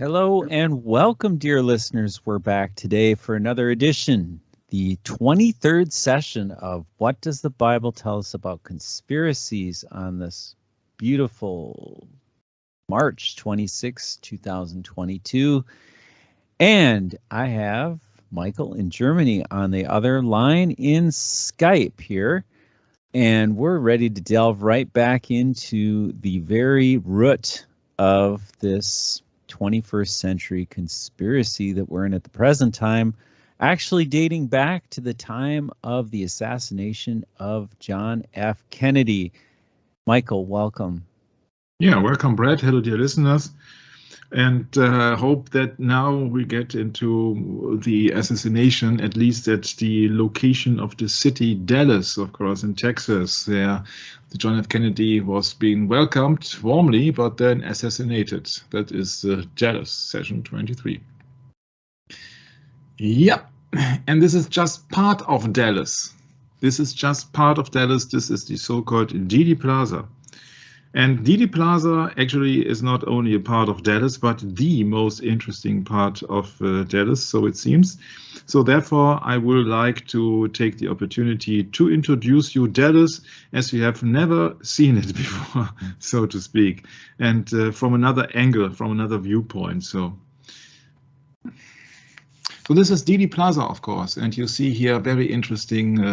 Hello and welcome, dear listeners. We're back today for another edition, the 23rd session of What Does the Bible Tell Us About Conspiracies on this beautiful March 26, 2022. And I have Michael in Germany on the other line in Skype here. And we're ready to delve right back into the very root of this 21st century conspiracy that we're in at the present time, actually dating back to the time of the assassination of John F. Kennedy. Michael, welcome. Yeah, welcome, Brad. Hello, dear listeners. And hope that now we get into the assassination, at least at the location of the city Dallas, of course, in Texas. There, the John F. Kennedy was being welcomed warmly, but then assassinated. That is Dallas, session 23. Yep, and this is just part of Dallas. This is just part of Dallas. This is the so-called Dealey Plaza. And Dealey Plaza actually is not only a part of Dallas, but the most interesting part of Dallas, so it seems. So therefore, I would like to take the opportunity to introduce you Dallas as you have never seen it before, so to speak, and from another angle, from another viewpoint. So this is Dealey Plaza, of course, and you see here very interesting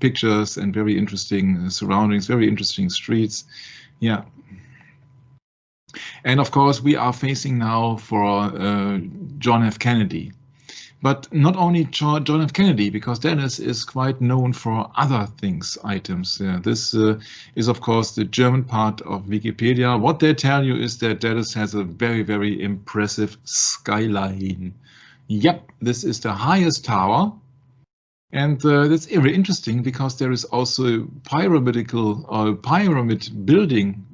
pictures and very interesting surroundings, very interesting streets. Yeah. And of course, we are facing now for John F. Kennedy. But not only John F. Kennedy, because Dallas is quite known for other things, items. This is, of course, the German part of Wikipedia. What they tell you is that Dallas has a very, very impressive skyline. Yep, this is the highest tower. And that's very interesting because there is also a pyramid building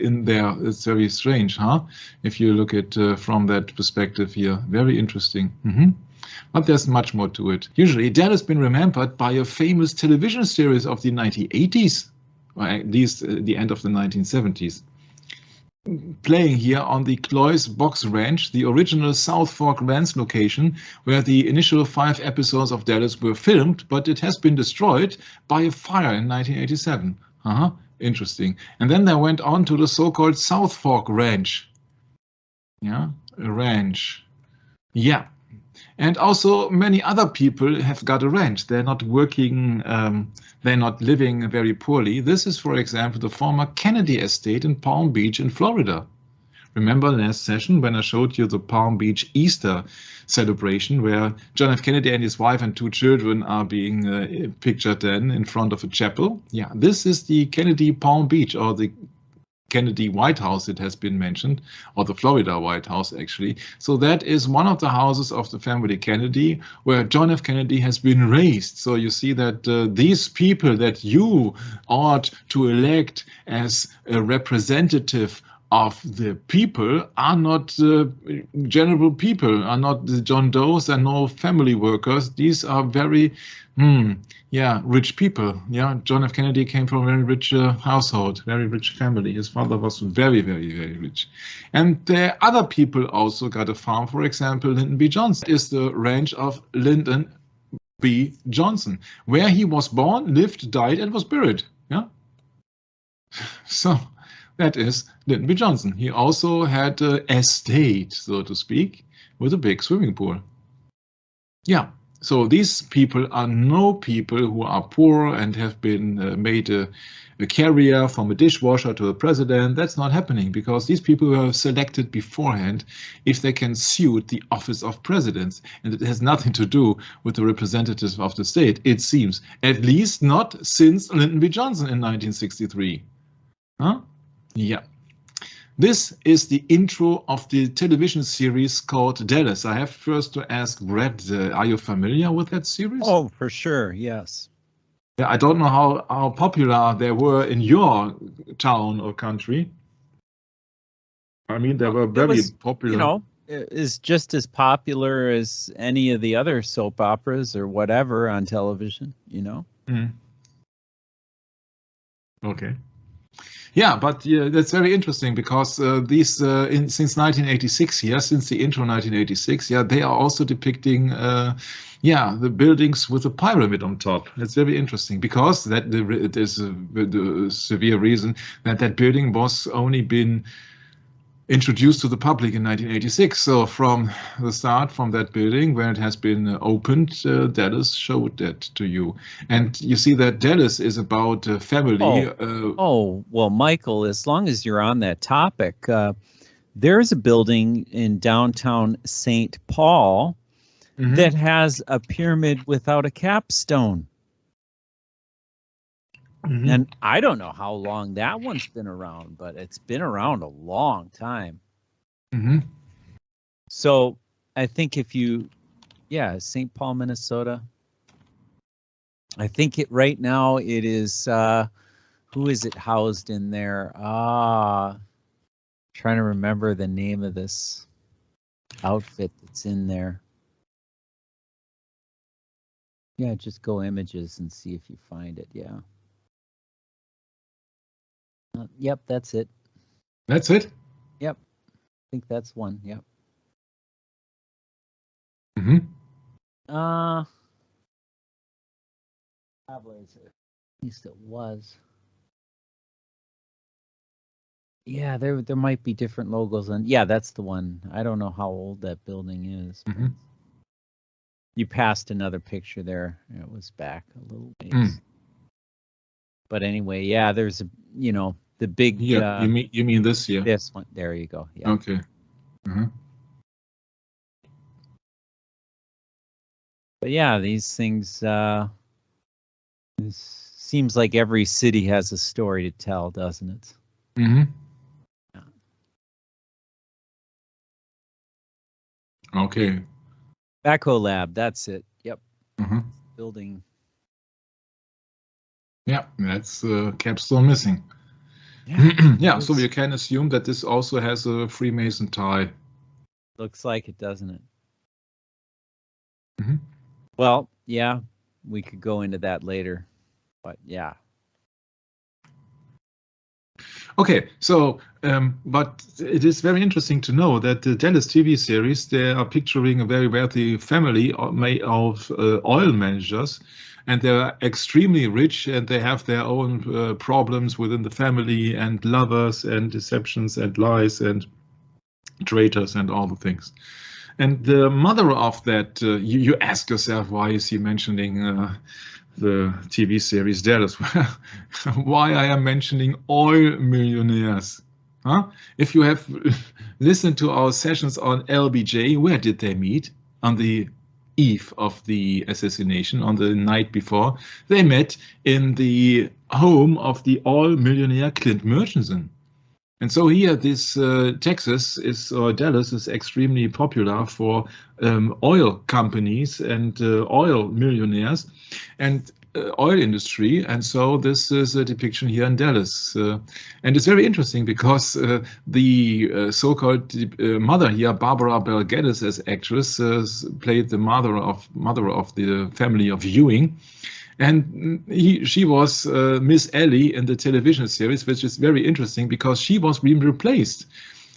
in there. It's very strange, huh? If you look at from that perspective here, very interesting. But there's much more to it. Usually, that has been remembered by a famous television series of the 1980s, or at least the end of the 1970s. Playing here on the Cloyes Box Ranch, the original South Fork Ranch location, where the initial 5 episodes of Dallas were filmed, but it has been destroyed by a fire in 1987. Interesting. And then they went on to the so-called South Fork Ranch. Yeah, a ranch. Yeah. And also many other people have got a ranch. They're not working, they're not living very poorly. This is, for example, the former Kennedy estate in Palm Beach in Florida. Remember last session when I showed you the Palm Beach Easter celebration where John F. Kennedy and his wife and 2 children are being pictured then in front of a chapel? Yeah, this is the Kennedy Palm Beach, or the Kennedy White House, it has been mentioned, or the Florida White House, actually. So that is one of the houses of the family Kennedy where John F. Kennedy has been raised. So you see that these people that you ought to elect as a representative of the people are not general people, are not the John Does and no family workers. These are very, rich people. Yeah, John F. Kennedy came from a very rich household, very rich family. His father was very, very, very rich. And the other people also got a farm. For example, Lyndon B. Johnson is the ranch of Lyndon B. Johnson, where he was born, lived, died, and was buried. Yeah. So that is Lyndon B. Johnson. He also had an estate, so to speak, with a big swimming pool. Yeah, so these people are no people who are poor and have been made a carrier from a dishwasher to a president. That's not happening because these people were selected beforehand if they can suit the office of presidents. And it has nothing to do with the representatives of the state, it seems. At least not since Lyndon B. Johnson in 1963. Huh? Yeah. This is the intro of the television series called Dallas. I have first to ask Brad, are you familiar with that series? Oh, for sure, yes. Yeah, I don't know how popular they were in your town or country. I mean, they were very popular. You know, is just as popular as any of the other soap operas or whatever on television, you know? Okay. Yeah, but that's very interesting because these since 1986 here, since the intro 1986, yeah, they are also depicting the buildings with a pyramid on top. That's very interesting because there's the severe reason that building was only been introduced to the public in 1986. So from the start, from that building, when it has been opened, Dallas showed that to you. And you see that Dallas is about family. Well, Michael, as long as you're on that topic, there's a building in downtown St. Paul that has a pyramid without a capstone. And I don't know how long that one's been around, but it's been around a long time. So I think if you, St. Paul, Minnesota, I think right now it is, who is it housed in there? Trying to remember the name of this outfit that's in there. Yeah, just go images and see if you find it. Yeah. Yep, that's it. That's it? Yep. I think that's one. Yep. At least it was. Yeah, there might be different logos on. Yeah, that's the one. I don't know how old that building is. You passed another picture there. It was back a little ways. But anyway, yeah, there's a, the big. Yeah, you mean this here? This one. There you go. Yeah. Okay. But yeah, these things. It seems like every city has a story to tell, doesn't it? Yeah. Okay. Backhoe Lab. That's it. Yep. Building. Yeah, that's capstone missing. Yeah, so you can assume that this also has a Freemason tie. Looks like it, doesn't it? Well, yeah, we could go into that later, but yeah. Okay, so but it is very interesting to know that the Dallas TV series, they are picturing a very wealthy family made of oil managers, and they're extremely rich, and they have their own problems within the family, and lovers and deceptions and lies and traitors and all the things. And the mother of that, you ask yourself, why is he mentioning the TV series Dallas? Why I am mentioning oil millionaires? If you have listened to our sessions on LBJ, where did they meet? On the eve of the assassination, on the night before. They met in the home of the oil millionaire Clint Murchison. And so here, this Dallas is extremely popular for oil companies and oil millionaires and oil industry. And so this is a depiction here in Dallas. And it's very interesting because the so-called mother here, Barbara Bel Geddes, as actress, played the mother of the family of Ewing. And she was Miss Ellie in the television series, which is very interesting because she was being replaced.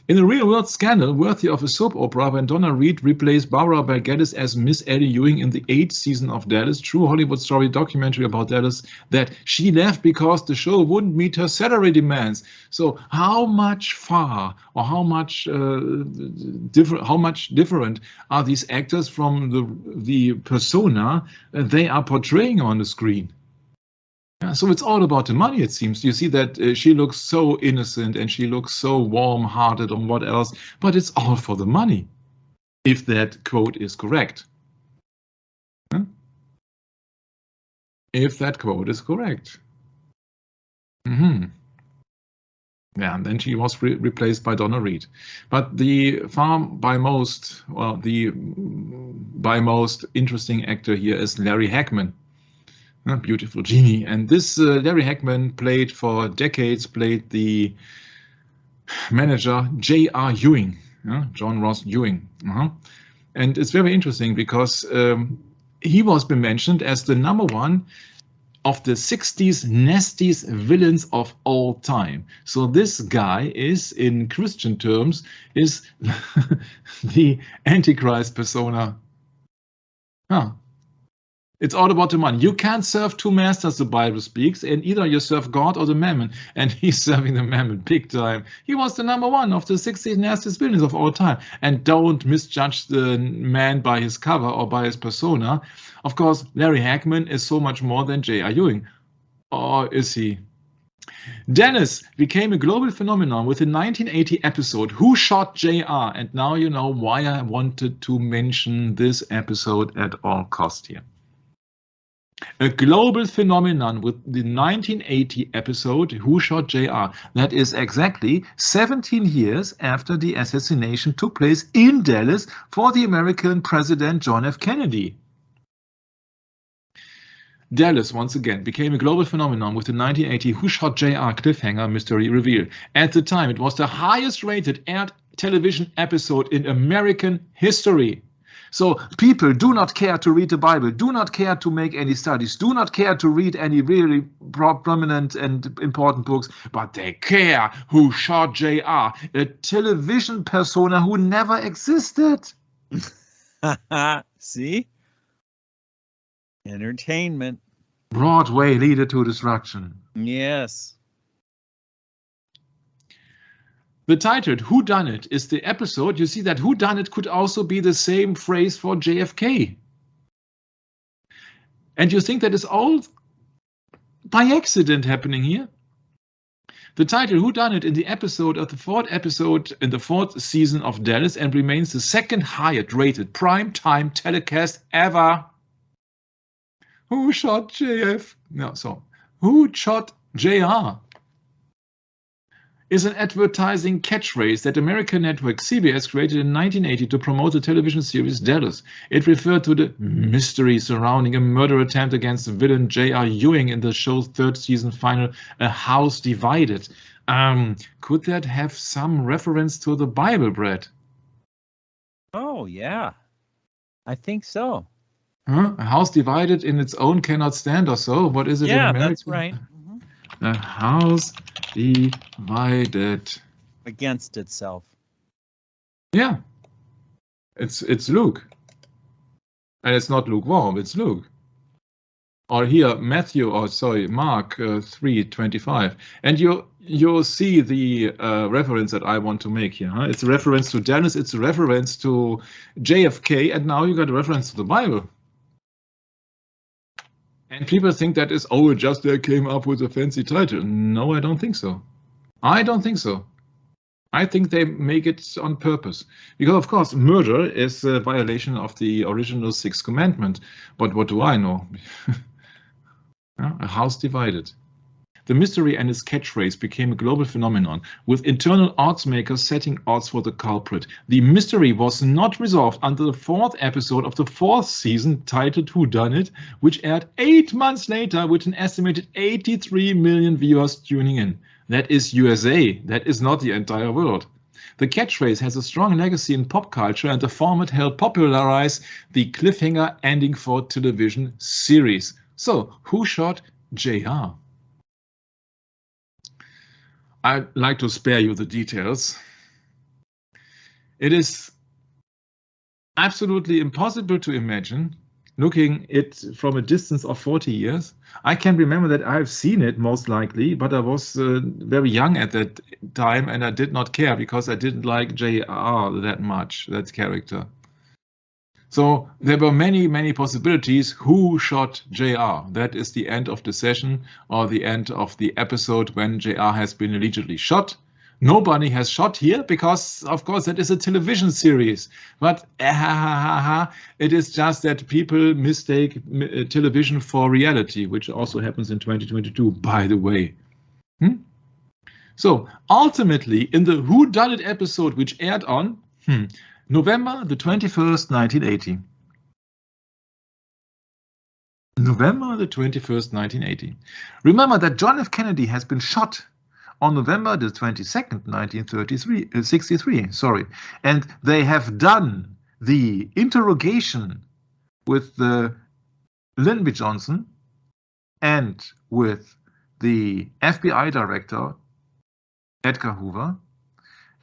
In a real-world scandal worthy of a soap opera, when Donna Reed replaced Barbara Bel Geddes as Miss Ellie Ewing in the 8th season of Dallas, true Hollywood story documentary about Dallas, that she left because the show wouldn't meet her salary demands. So how much different are these actors from the persona they are portraying on the screen? Yeah, so it's all about the money, it seems. You see that she looks so innocent and she looks so warm-hearted and what else, but it's all for the money, if that quote is correct. Huh? If that quote is correct. Yeah, and then she was replaced by Donna Reed. But the by most interesting actor here is Larry Hagman. Beautiful genie. And this Larry Hagman played for decades, played the manager J.R. Ewing, John Ross Ewing. And it's very interesting because he was been mentioned as the #1 of the 60s nastiest villains of all time. So this guy is, in Christian terms, is the Antichrist persona. Huh. It's all about the money. You can't serve two masters, the Bible speaks, and either you serve God or the mammon, and he's serving the mammon big time. He was the #1 of the 60 nastiest villains of all time. And don't misjudge the man by his cover or by his persona. Of course, Larry Hagman is so much more than J.R. Ewing. Or is he? Dennis became a global phenomenon with the 1980 episode Who Shot J.R.? And now you know why I wanted to mention this episode at all cost here. A global phenomenon with the 1980 episode Who Shot J.R.? That is exactly 17 years after the assassination took place in Dallas for the American President John F. Kennedy. Dallas, once again, became a global phenomenon with the 1980 Who Shot J.R. cliffhanger mystery reveal. At the time, it was the highest rated aired television episode in American history. So people do not care to read the Bible, do not care to make any studies, do not care to read any really prominent and important books, but they care who shot J.R., a television persona who never existed. See? Entertainment. Broadway leader to destruction. Yes. The title, Whodunit, is the episode. You see that whodunit could also be the same phrase for JFK. And you think that is all by accident happening here? The title, Whodunit, in the episode of the fourth episode in the fourth season of Dallas and remains the second highest rated prime-time telecast ever. Who shot JF? No, so who shot JR? Is an advertising catchphrase that American network CBS created in 1980 to promote the television series Dallas. It referred to the mystery surrounding a murder attempt against villain J.R. Ewing in the show's third season final, A House Divided. Could that have some reference to the Bible, Brett? Oh, yeah. I think so. Huh? A house divided in its own cannot stand or so? What is it in American? Yeah, that's right. A house divided against itself. Yeah, it's Luke, and it's not lukewarm. It's Luke. Or here Mark 3:25, and you see the reference that I want to make here. Huh? It's a reference to Dennis. It's a reference to JFK, and now you got a reference to the Bible. And people think that is, oh, just they came up with a fancy title. No, I don't think so. I don't think so. I think they make it on purpose. Because, of course, murder is a violation of the original Sixth Commandment. But what do I know? A house divided. The mystery and its catchphrase became a global phenomenon, with internal odds makers setting odds for the culprit. The mystery was not resolved until the fourth episode of the fourth season, titled Whodunit, which aired 8 months later with an estimated 83 million viewers tuning in. That is USA. That is not the entire world. The catchphrase has a strong legacy in pop culture, and the format helped popularize the cliffhanger ending for television series. So, who shot JR? I'd like to spare you the details. It is absolutely impossible to imagine, looking it from a distance of 40 years. I can remember that I've seen it most likely, but I was very young at that time and I did not care because I didn't like JR that much, that character. So there were many, many possibilities. Who shot JR? That is the end of the session or the end of the episode when JR has been allegedly shot. Nobody has shot here because, of course, that is a television series. But it is just that people mistake television for reality, which also happens in 2022, by the way. So ultimately, in the Whodunit episode, which aired on November the 21st, 1980. November the 21st, 1980. Remember that John F. Kennedy has been shot on November the 22nd, 1963, and they have done the interrogation with Lyndon B. Johnson and with the FBI director, Edgar Hoover,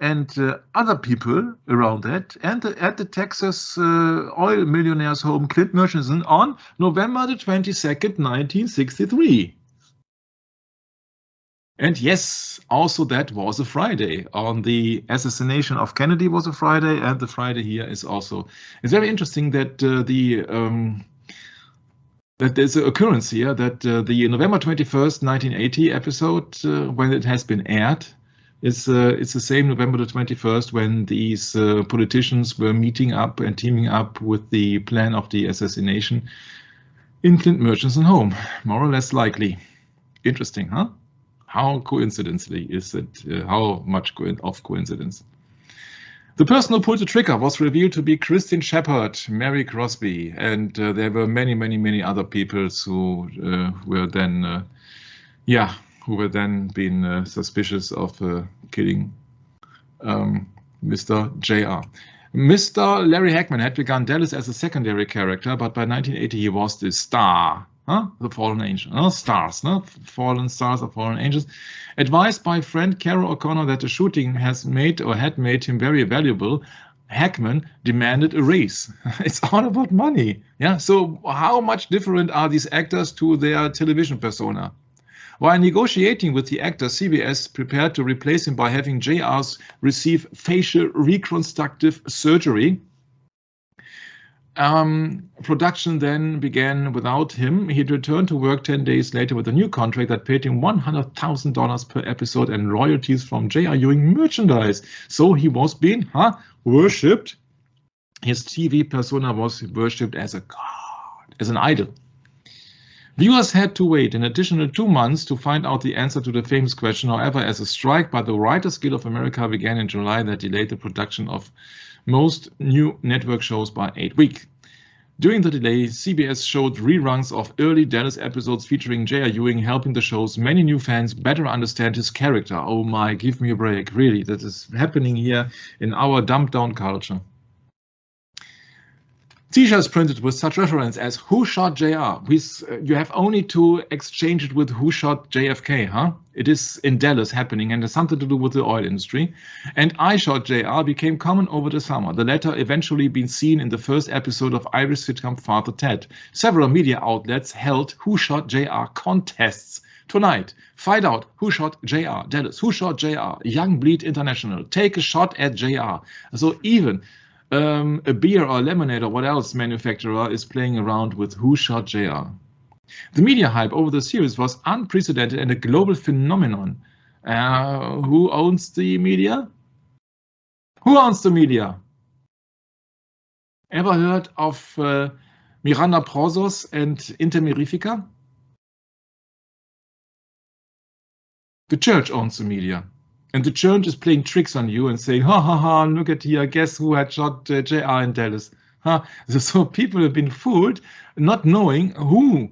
and other people around that, and at the Texas oil millionaire's home, Clint Murchison, on November the 22nd, 1963. And yes, also that was a Friday. On the assassination of Kennedy was a Friday, and the Friday here is also. It's very interesting that that there's an occurrence here that the November 21st, 1980 episode, when it has been aired, it's the same November the 21st when these politicians were meeting up and teaming up with the plan of the assassination in Clint Murchison's home, more or less likely. Interesting, huh? How coincidentally is it? How much of coincidence? The person who pulled the trigger was revealed to be Christine Shepherd, Mary Crosby, and there were many, many, many other people who were then, being suspicious of killing Mr. J.R. Mr. Larry Hagman had begun Dallas as a secondary character, but by 1980 he was the star. The fallen angel, stars, fallen stars or fallen angels. Advised by friend Carol O'Connor that the shooting had made him very valuable, Hackman demanded a raise. It's all about money. Yeah. So how much different are these actors to their television persona? While negotiating with the actor, CBS prepared to replace him by having JR's receive facial reconstructive surgery. Production then began without him. He returned to work 10 days later with a new contract that paid him $100,000 per episode and royalties from J.R. Ewing merchandise. So he was being worshipped. His TV persona was worshipped as a god, as an idol. Viewers had to wait an additional 2 months to find out the answer to the famous question. However, as a strike by the Writers Guild of America began in July, that delayed the production of most new network shows by 8 weeks. During the delay, CBS showed reruns of early Dallas episodes featuring J.R. Ewing, helping the show's many new fans better understand his character. Oh my, give me a break. Really, that is happening here in our dumbed down culture. T-shirts printed with such reference as "Who shot JR?" You have only to exchange it with "Who shot JFK?" It is in Dallas happening and has something to do with the oil industry. And "I shot JR" became common over the summer. The latter eventually being seen in the first episode of Irish sitcom Father Ted. Several media outlets held "Who shot JR?" contests. Tonight, find out who shot JR. Dallas, who shot JR? Young Bleed International. Take a shot at JR. So even a beer or lemonade or what else manufacturer is playing around with "Who shot JR?" The media hype over the series was unprecedented and a global phenomenon. Who owns the media? Who owns the media? Ever heard of Miranda Prozos and Intermirifica? The church owns the media. And the church is playing tricks on you and saying, ha ha ha, look at here, guess who had shot JR in Dallas? So people have been fooled, not knowing who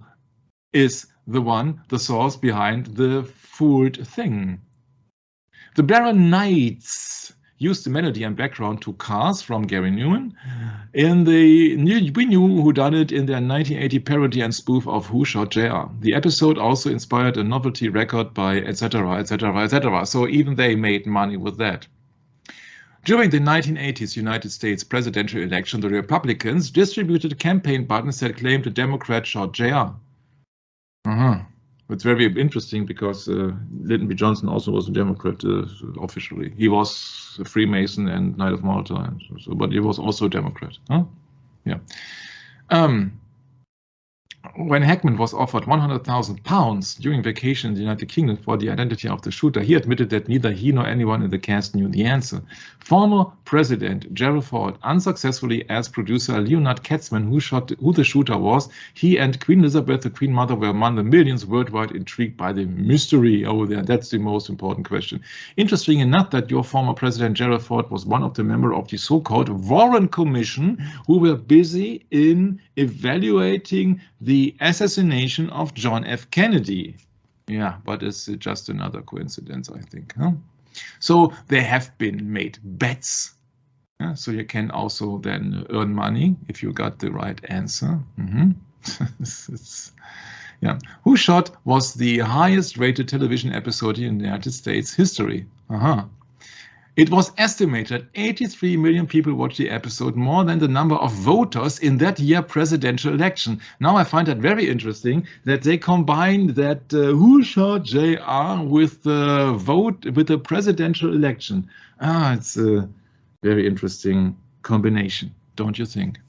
is the source behind the fooled thing. The Baron Knights used the melody and background to Cars from Gary Newman. We knew who done it in their 1980 parody and spoof of Who Shot JR. The episode also inspired a novelty record by etc., etc., etc. So even they made money with that. During the 1980s United States presidential election, the Republicans distributed campaign buttons that claimed the Democrat shot JR. It's very interesting because Lyndon B. Johnson also was a Democrat officially. He was a Freemason and Knight of Malta, but he was also a Democrat. Yeah. When Hackman was offered £100,000 during vacation in the United Kingdom for the identity of the shooter, he admitted that neither he nor anyone in the cast knew the answer. Former President Gerald Ford unsuccessfully asked producer Leonard Katzman who the shooter was. He and Queen Elizabeth, the Queen Mother, were among the millions worldwide intrigued by the mystery. Oh, that's the most important question. Interesting enough that your former President Gerald Ford was one of the members of the so-called Warren Commission who were busy in evaluating the assassination of John F. Kennedy. Yeah, but it's just another coincidence, I think. So there have been made bets. So you can also then earn money if you got the right answer. Yeah. Who Shot was the highest rated television episode in the United States history. It was estimated 83 million people watched the episode, more than the number of voters in that year presidential election. Now I find that very interesting that they combined that Who Shot JR with the vote, with the presidential election. It's a very interesting combination, don't you think?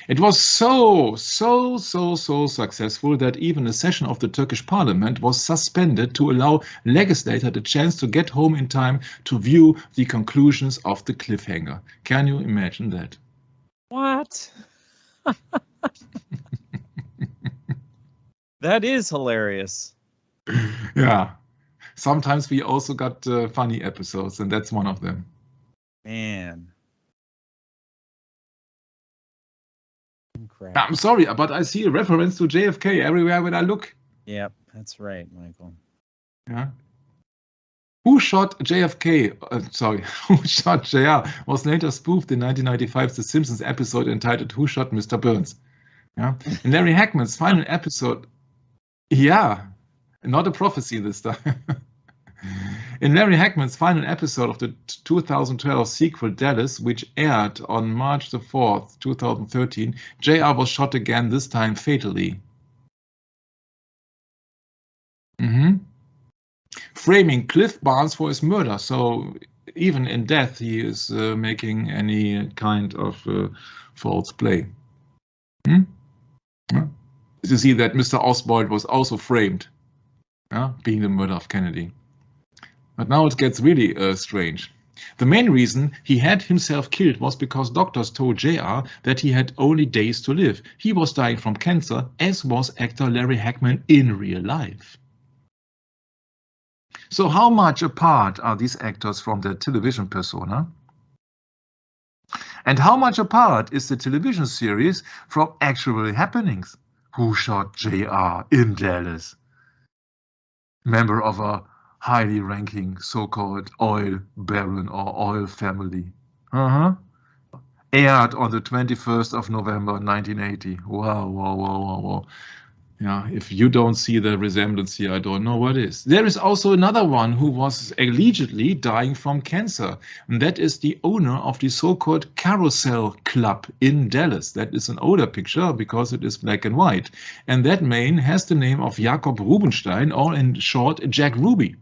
It was so successful that even a session of the Turkish parliament was suspended to allow legislators the chance to get home in time to view the conclusions of the cliffhanger. Can you imagine that? What? That is hilarious. Yeah. Sometimes we also got funny episodes, and that's one of them. Man. Crap. I'm sorry, but I see a reference to JFK everywhere when I look. Yep, that's right, Michael. Yeah. Who Shot JFK? Who Shot JR was later spoofed in 1995's The Simpsons episode entitled Who Shot Mr. Burns? Yeah. In Larry Hagman's final episode, yeah, not a prophecy this time. In Larry Hagman's final episode of the 2012 sequel Dallas, which aired on March the 4th, 2013, JR was shot again, this time fatally. Framing Cliff Barnes for his murder. So even in death, he is making any kind of false play. You see that Mr. Oswald was also framed, being the murder of Kennedy. But now it gets really strange. The main reason he had himself killed was because doctors told JR that he had only days to live. He was dying from cancer, as was actor Larry Hagman in real life. So how much apart are these actors from their television persona? And how much apart is the television series from actual happenings? Who Shot JR in Dallas? Member of a highly ranking so-called oil baron or oil family. Aired on the 21st of November 1980. Wow. Yeah, if you don't see the resemblance here, I don't know what is. There is also another one who was allegedly dying from cancer, and that is the owner of the so-called Carousel Club in Dallas. That is an older picture because it is black and white. And that man has the name of Jakob Rubenstein, or in short, Jack Ruby.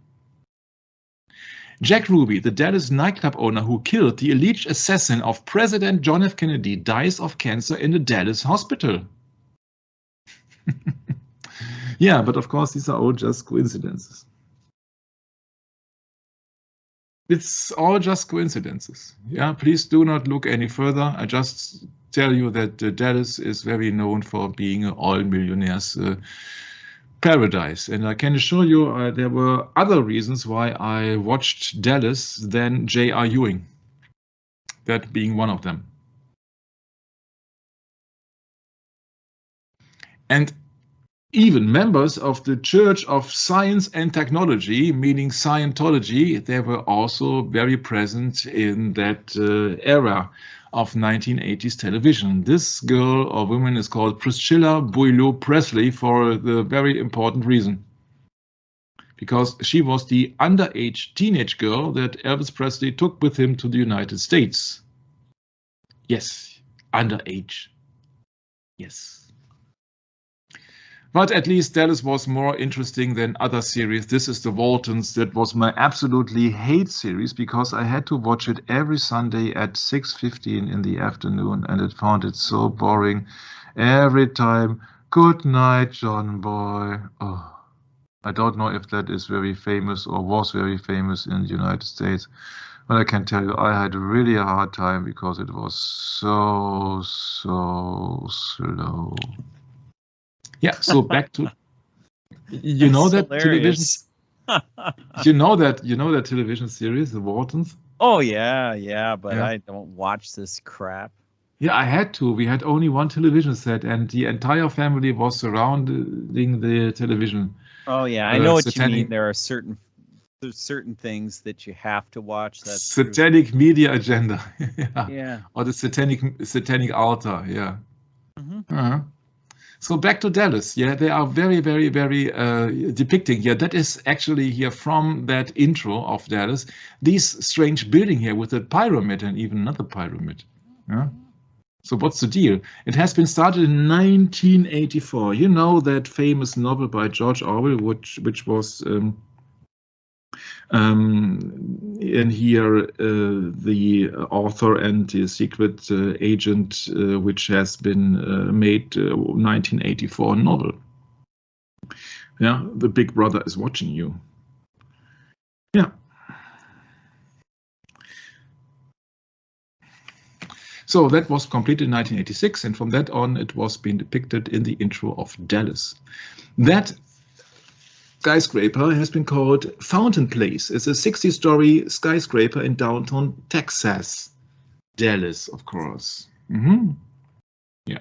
Jack Ruby, the Dallas nightclub owner who killed the alleged assassin of President John F. Kennedy, dies of cancer in a Dallas hospital. Yeah, but of course these are all just coincidences. It's all just coincidences. Yeah, please do not look any further. I just tell you that Dallas is very known for being an oil millionaire's paradise. And I can assure you there were other reasons why I watched Dallas than J.R. Ewing. That being one of them. And even members of the Church of Science and Technology, meaning Scientology, they were also very present in that era of 1980s television. This girl or woman is called Priscilla Boileau Presley for the very important reason. Because she was the underage teenage girl that Elvis Presley took with him to the United States. Yes, underage. Yes. But at least Dallas was more interesting than other series. This is The Waltons. That was my absolutely hate series because I had to watch it every Sunday at 6:15 in the afternoon, and I found it so boring every time. Good night, John Boy. Oh, I don't know if that is very famous or was very famous in the United States, but I can tell you I had really a hard time because it was so slow. Yeah, so back to you know that television. you know that television series, The Waltons. Oh yeah, but yeah. I don't watch this crap. Yeah, I had to. We had only one television set, and the entire family was surrounding the television. Oh yeah, I know what you mean. There are certain things that you have to watch. That's satanic true. Media agenda. Yeah. Or the satanic altar. Yeah. So back to Dallas. Yeah, they are very, very, very depicting here. That is actually here from that intro of Dallas. This strange building here with a pyramid and even another pyramid. Yeah. So what's the deal? It has been started in 1984. You know that famous novel by George Orwell, which was and here the author and the secret agent, which has been made 1984 novel. Yeah, the Big Brother is watching you. Yeah. So that was completed in 1986, and from that on it was being depicted in the intro of Dallas. That skyscraper has been called Fountain Place. It's a 60-story skyscraper in downtown Texas. Dallas, of course. Yeah.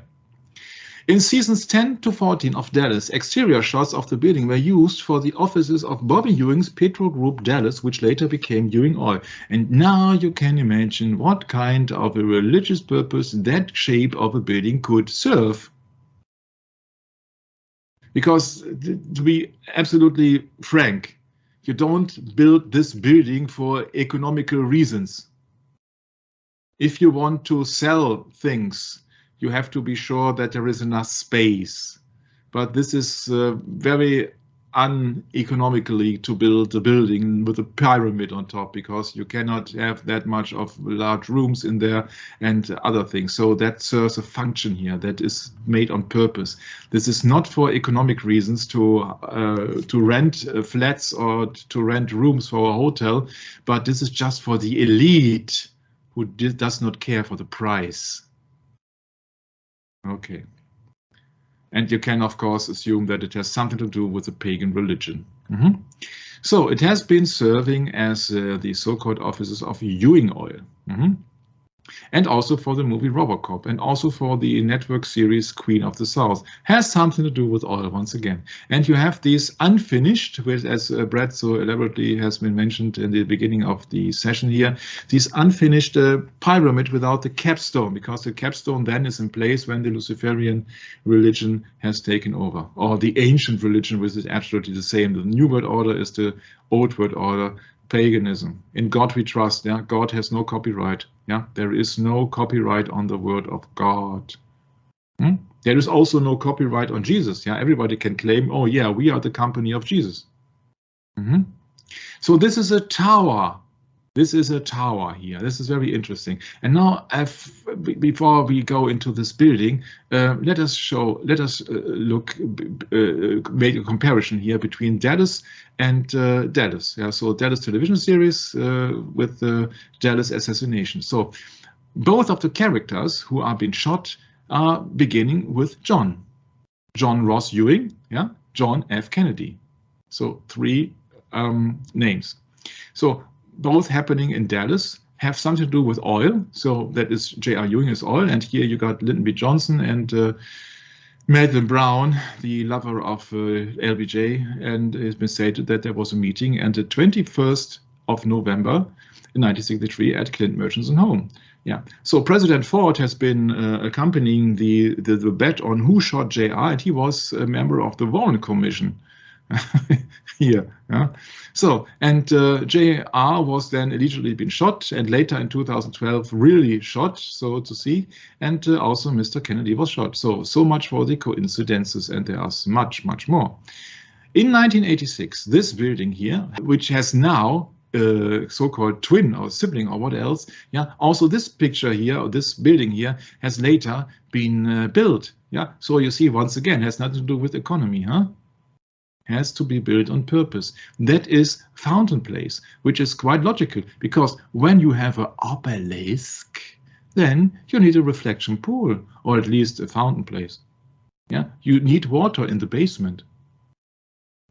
In seasons 10 to 14 of Dallas, exterior shots of the building were used for the offices of Bobby Ewing's Petro Group Dallas, which later became Ewing Oil. And now you can imagine what kind of a religious purpose that shape of a building could serve. Because, to be absolutely frank, you don't build this building for economical reasons. If you want to sell things, you have to be sure that there is enough space. But this is very uneconomically to build a building with a pyramid on top, because you cannot have that much of large rooms in there and other things. So that serves a function here that is made on purpose. This is not for economic reasons to rent flats or to rent rooms for a hotel, but this is just for the elite who does not care for the price. Okay. And you can, of course, assume that it has something to do with the pagan religion. So it has been serving as the so-called offices of Ewing Oil. And also for the movie RoboCop, and also for the network series Queen of the South. Has something to do with oil once again. And you have these unfinished, which, as Brad so elaborately has been mentioned in the beginning of the session here, these unfinished pyramid without the capstone, because the capstone then is in place when the Luciferian religion has taken over, or the ancient religion, which is absolutely the same. The New World Order is the Old World Order. Paganism. In God we trust. Yeah, God has no copyright. Yeah, there is no copyright on the word of God. There is also no copyright on Jesus. Yeah, everybody can claim, oh yeah, we are the company of Jesus. So this is a tower. This is a tower here. This is very interesting. And now, before we go into this building, let us make a comparison here between Dallas and Dallas. Yeah, so Dallas television series with the Dallas assassination. So both of the characters who are being shot are beginning with John. John Ross Ewing, yeah, John F. Kennedy. So 3 names. So both happening in Dallas, have something to do with oil. So that is J.R. Ewing is oil. And here you got Lyndon B. Johnson and Madeline Brown, the lover of LBJ. And it's been stated that there was a meeting on the 21st of November in 1963 at Clint Murchison's home. Yeah. So President Ford has been accompanying the bet on who shot J.R. and he was a member of the Warren Commission. Here. Yeah. So, and J.R. was then allegedly been shot, and later in 2012 really shot, so to see, and also Mr. Kennedy was shot. So much for the coincidences, and there are much, much more. In 1986, this building here, which has now so-called twin or sibling or what else, yeah, also this picture here, or this building here, has later been built. Yeah, so you see, once again, has nothing to do with economy, huh? Has to be built on purpose. That is Fountain Place, which is quite logical, because when you have an obelisk, then you need a reflection pool, or at least a fountain place. Yeah, you need water in the basement.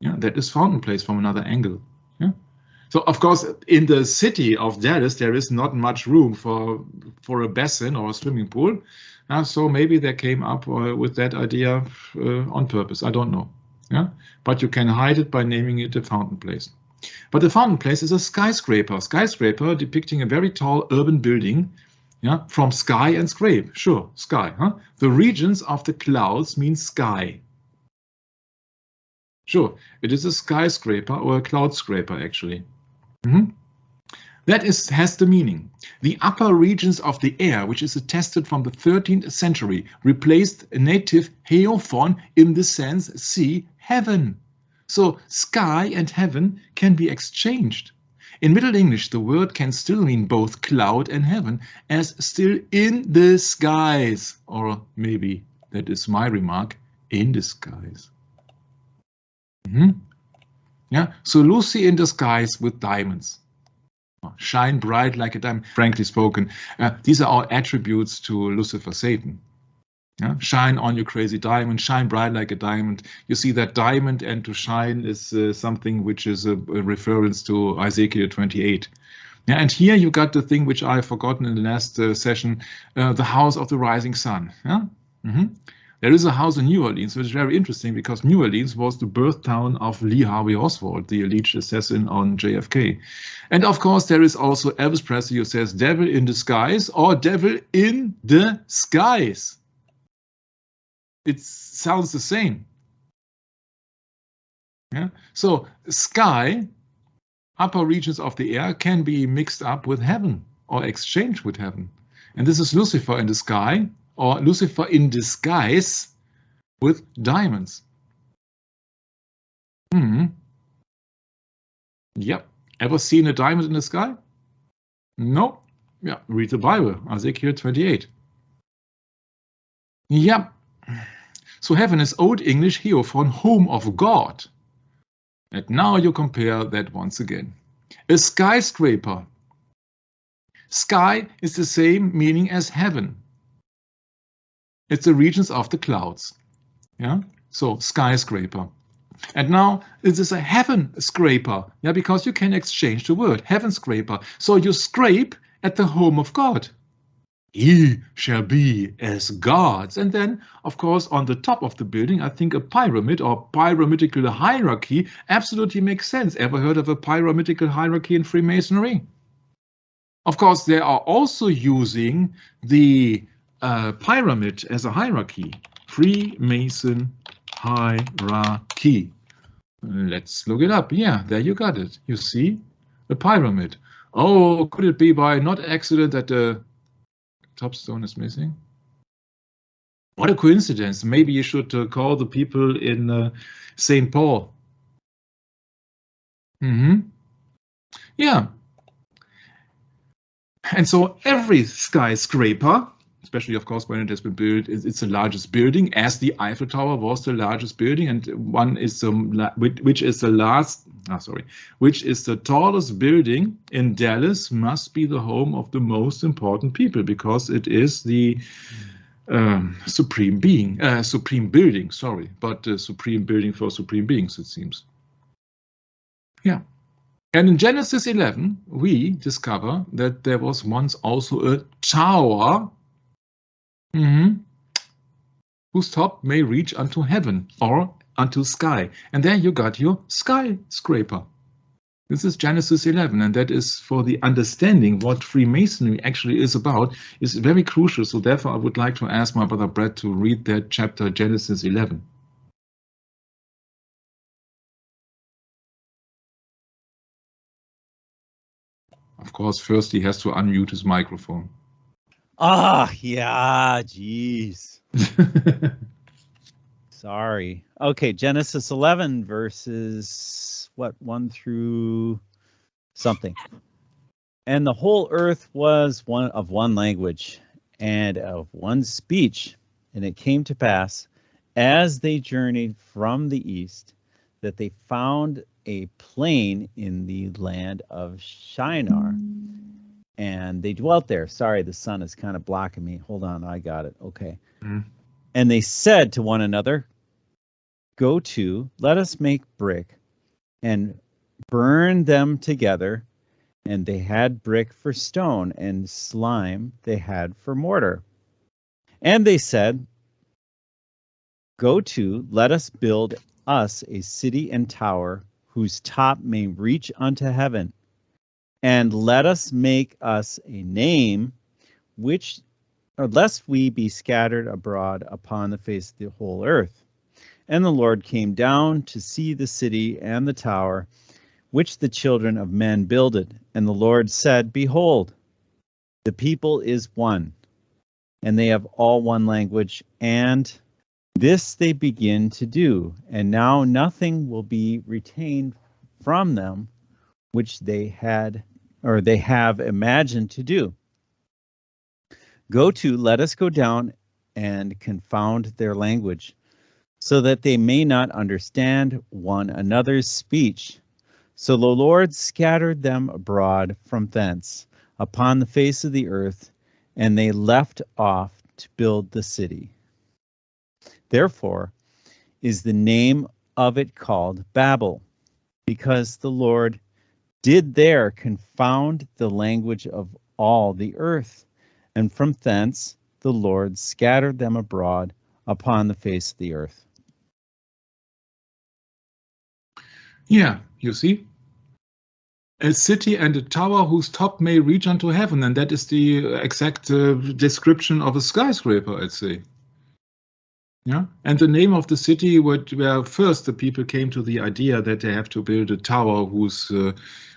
Yeah, that is Fountain Place from another angle. Yeah. So of course, in the city of Dallas, there is not much room for a basin or a swimming pool. So maybe they came up with that idea on purpose. I don't know. Yeah, but you can hide it by naming it a Fountain Place. But the Fountain Place is a skyscraper depicting a very tall urban building. Yeah, from sky and scrape. Sure, sky. Huh? The regions of the clouds mean sky. Sure, it is a skyscraper or a cloud scraper, actually. That has the meaning. The upper regions of the air, which is attested from the 13th century, replaced a native heophon in the sense sea, heaven. So sky and heaven can be exchanged. In Middle English, the word can still mean both cloud and heaven, as still in the skies, or maybe, that is my remark, in the skies. Yeah, so Lucy in the skies with diamonds. Shine bright like a diamond. Frankly spoken, these are all attributes to Lucifer, Satan. Yeah? Shine on your crazy diamond, shine bright like a diamond. You see that diamond and to shine is something which is a reference to Ezekiel 28. Yeah, and here you got the thing which I've forgotten in the last session, the house of the rising sun. Yeah? There is a house in New Orleans, which is very interesting because New Orleans was the birth town of Lee Harvey Oswald, the alleged assassin on JFK. And of course, there is also Elvis Presley who says devil in the skies or devil in the skies. It sounds the same. Yeah? So sky, upper regions of the air, can be mixed up with heaven or exchanged with heaven. And this is Lucifer in the sky, or Lucifer in disguise with diamonds. Yep. Ever seen a diamond in the sky? No. Yeah, read the Bible, Ezekiel 28. Yep. So heaven is Old English heophon, home of God. And now you compare that once again. A skyscraper. Sky is the same meaning as heaven. It's the regions of the clouds. Yeah, so skyscraper. And now this is a heaven scraper. Yeah, because you can exchange the word heaven scraper. So you scrape at the home of God. Ye shall be as gods. And then, of course, on the top of the building, I think a pyramid or pyramidical hierarchy absolutely makes sense. Ever heard of a pyramidical hierarchy in Freemasonry? Of course, they are also using the pyramid as a hierarchy. Freemason hierarchy. Let's look it up. Yeah, there you got it. You see, a pyramid. Oh, could it be by not accident that the top stone is missing? What a coincidence. Maybe you should call the people in St. Paul. Yeah. And so every skyscraper, especially, of course, when it has been built, it's the largest building, as the Eiffel Tower was the largest building, and one is which is the tallest building in Dallas, must be the home of the most important people, because it is the supreme building, sorry, but the supreme building for supreme beings, it seems. Yeah. And in Genesis 11, we discover that there was once also a tower whose top may reach unto heaven or unto sky. And there you got your skyscraper. This is Genesis 11, and that is for the understanding what Freemasonry actually is about, is very crucial. So therefore, I would like to ask my brother Brett to read that chapter, Genesis 11. Of course, first he has to unmute his microphone. Yeah, geez. Sorry. Okay, Genesis 11 verses, 1 through something. And the whole earth was of one language and of one speech. And it came to pass, as they journeyed from the east, that they found a plain in the land of Shinar. And they dwelt there. Sorry, the sun is kind of blocking me. Hold on, I got it. Okay. And they said to one another, go to, let us make brick and burn them together. And they had brick for stone, and slime they had for mortar. And they said, go to, let us build us a city and tower, whose top may reach unto heaven. And let us make us a name, lest we be scattered abroad upon the face of the whole earth. And the Lord came down to see the city and the tower, which the children of men builded. And the Lord said, Behold, the people is one, and they have all one language, and this they begin to do. And now nothing will be retained from them which they have imagined to do. Let us go down and confound their language, so that they may not understand one another's speech. So the Lord scattered them abroad from thence upon the face of the earth, and they left off to build the city. Therefore is the name of it called Babel, because the Lord did there confound the language of all the earth, and from thence the Lord scattered them abroad upon the face of the earth. Yeah, you see, a city and a tower whose top may reach unto heaven, and that is the exact description of a skyscraper, I'd say. Yeah, and the name of the city where first the people came to the idea that they have to build a tower who's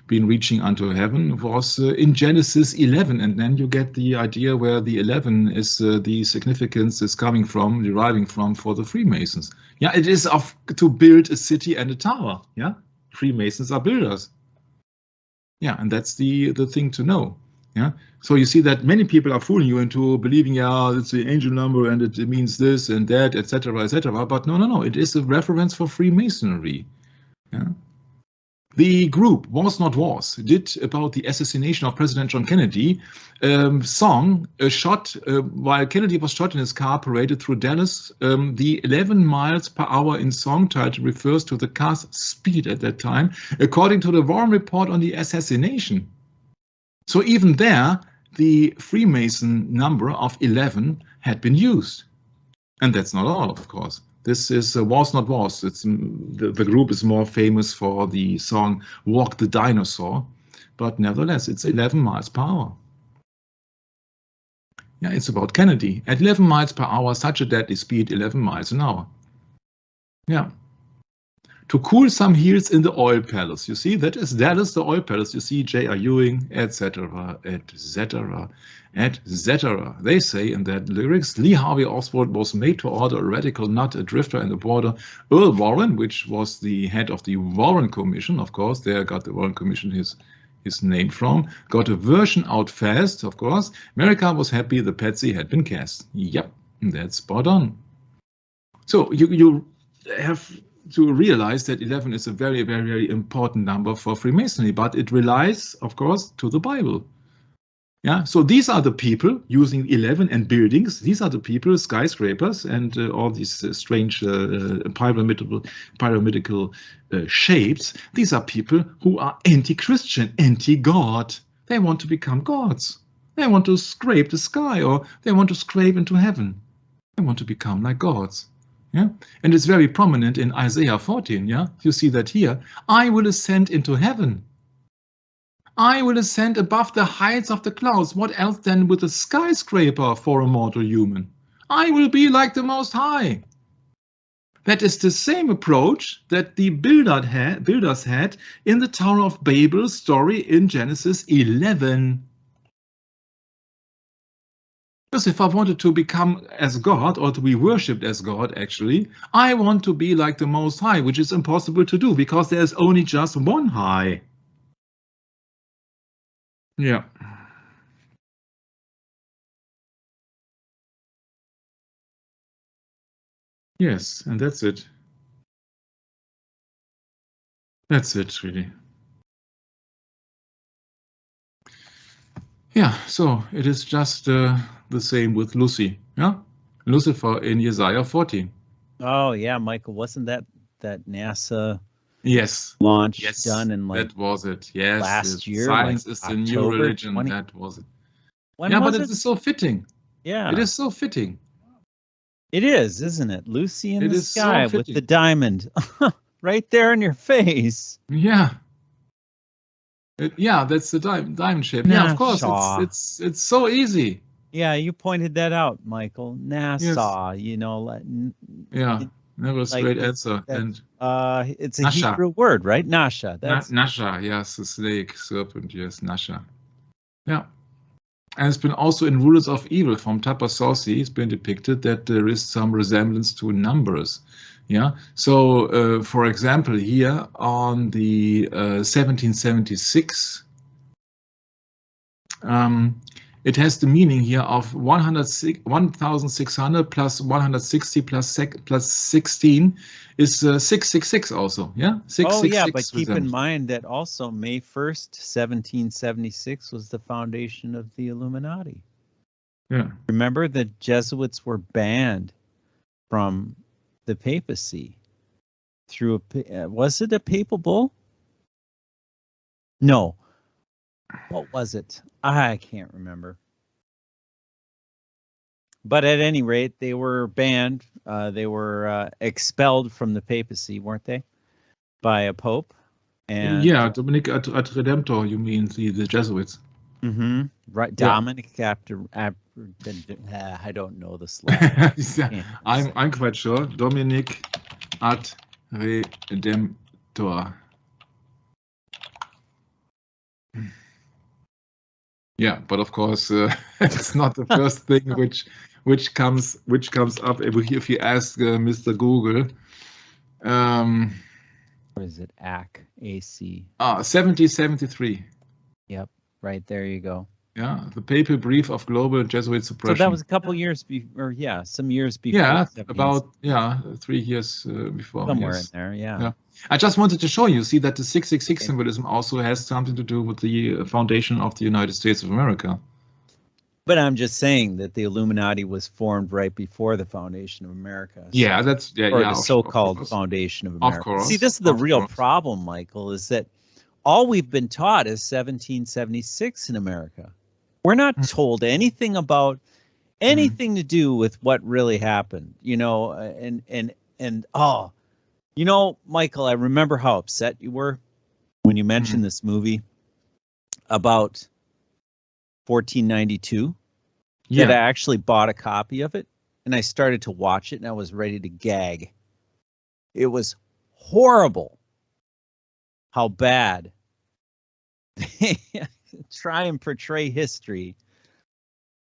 been reaching unto heaven was in Genesis 11, and then you get the idea where the 11 is the significance is deriving from for the Freemasons. Yeah, it is to build a city and a tower. Yeah, Freemasons are builders. Yeah, and that's the thing to know. Yeah, so you see that many people are fooling you into believing, yeah, it's the angel number and it means this and that, etc., etc. But no, it is a reference for Freemasonry. Yeah. The group Was Not Was did about the assassination of President John Kennedy song, a shot while Kennedy was shot in his car paraded through Dallas. The 11 miles per hour in song title refers to the car's speed at that time, according to the Warren Report on the assassination. So even there, the Freemason number of 11 had been used. And that's not all, of course. This is Was Not Was. It's the group is more famous for the song Walk the Dinosaur, but nevertheless, it's 11 miles per hour. Yeah, it's about Kennedy. At 11 miles per hour, such a deadly speed, 11 miles an hour. Yeah. To cool some heels in the oil palace. You see, that is Dallas, the oil palace. You see J.R. Ewing, etc., etc., etc. They say in that lyrics, Lee Harvey Oswald was made to order a radical nut, a drifter in the border. Earl Warren, which was the head of the Warren Commission, of course, there got the Warren Commission his name from, got a version out fast, of course. America was happy the patsy had been cast. Yep, that's spot on. So you have to realize that 11 is a very, very, very important number for Freemasonry, but it relies, of course, to the Bible. Yeah, so these are the people using 11 and buildings. These are the people, skyscrapers and all these strange pyramidal shapes. These are people who are anti-Christian, anti-God. They want to become gods. They want to scrape the sky, or they want to scrape into heaven. They want to become like gods. Yeah, and it's very prominent in Isaiah 14. Yeah, you see that here. I will ascend into heaven. I will ascend above the heights of the clouds. What else than with a skyscraper for a mortal human? I will be like the Most High. That is the same approach that the builders had in the Tower of Babel story in Genesis 11. Because if I wanted to become as God, or to be worshipped as God, actually, I want to be like the Most High, which is impossible to do because there's only just one High. Yeah. Yes, and that's it. That's it, really. Yeah, so it is just the same with Lucy. Yeah, Lucifer in Isaiah 14. Oh yeah, Michael, wasn't that NASA yes launch done in like that was it? Yes, last year. Science like is the new religion. That was it. When yeah, was but it? it is so fitting. Yeah, it is so fitting. It is, isn't it? Lucy in the sky so with the diamond right there in your face. Yeah. Yeah, that's the diamond shape. Yeah, of course. It's so easy. Yeah, you pointed that out, Michael. Nassau, Yes. you know, Yeah. Never a like straight answer. that's And it's a Nasha. Hebrew word, right? Nasha. That's Nasha. Yes, the snake, serpent. Yes, Nasha. Yeah. And it's been also in Rulers of Evil from Tapasausi, it's been depicted that there is some resemblance to numbers. Yeah. So, for example, here on the 1776, it has the meaning here of 1,600 plus 160 plus 16 is 666 also. Yeah. Oh yeah, but 666 keep in resembles. mind that also May 1st, 1776 was the foundation of the Illuminati. Yeah. Remember, the Jesuits were banned from the papacy through was it a papal bull? No. What was it? I can't remember. But at any rate, they were banned. They were expelled from the papacy, weren't they? By a pope. And Yeah, Dominic at Redemptor, you mean the Jesuits. Right, Yeah. Dominic after I don't know this last. Yeah, I'm quite sure. Dominic ad Redemptor. Yeah, but of course, it's not the first thing which comes up if you ask Mr. Google. Or is it AC? 1773. Yep, right there you go. Yeah, the papal brief of global Jesuit suppression. So that was a couple years before, some years before. Yeah, about 3 years before. Somewhere yes. in there, yeah. I just wanted to show you, see that the 666 symbolism also has something to do with the foundation of the United States of America. But I'm just saying that the Illuminati was formed right before the foundation of America. So, yeah, that's or the so-called foundation of America. Of course. See, this is the real problem, Michael, is that all we've been taught is 1776 in America. We're not told anything about anything to do with what really happened, you know, you know, Michael, I remember how upset you were when you mentioned this movie about 1492. Yeah. That I actually bought a copy of it and I started to watch it and I was ready to gag. It was horrible how bad they try and portray history.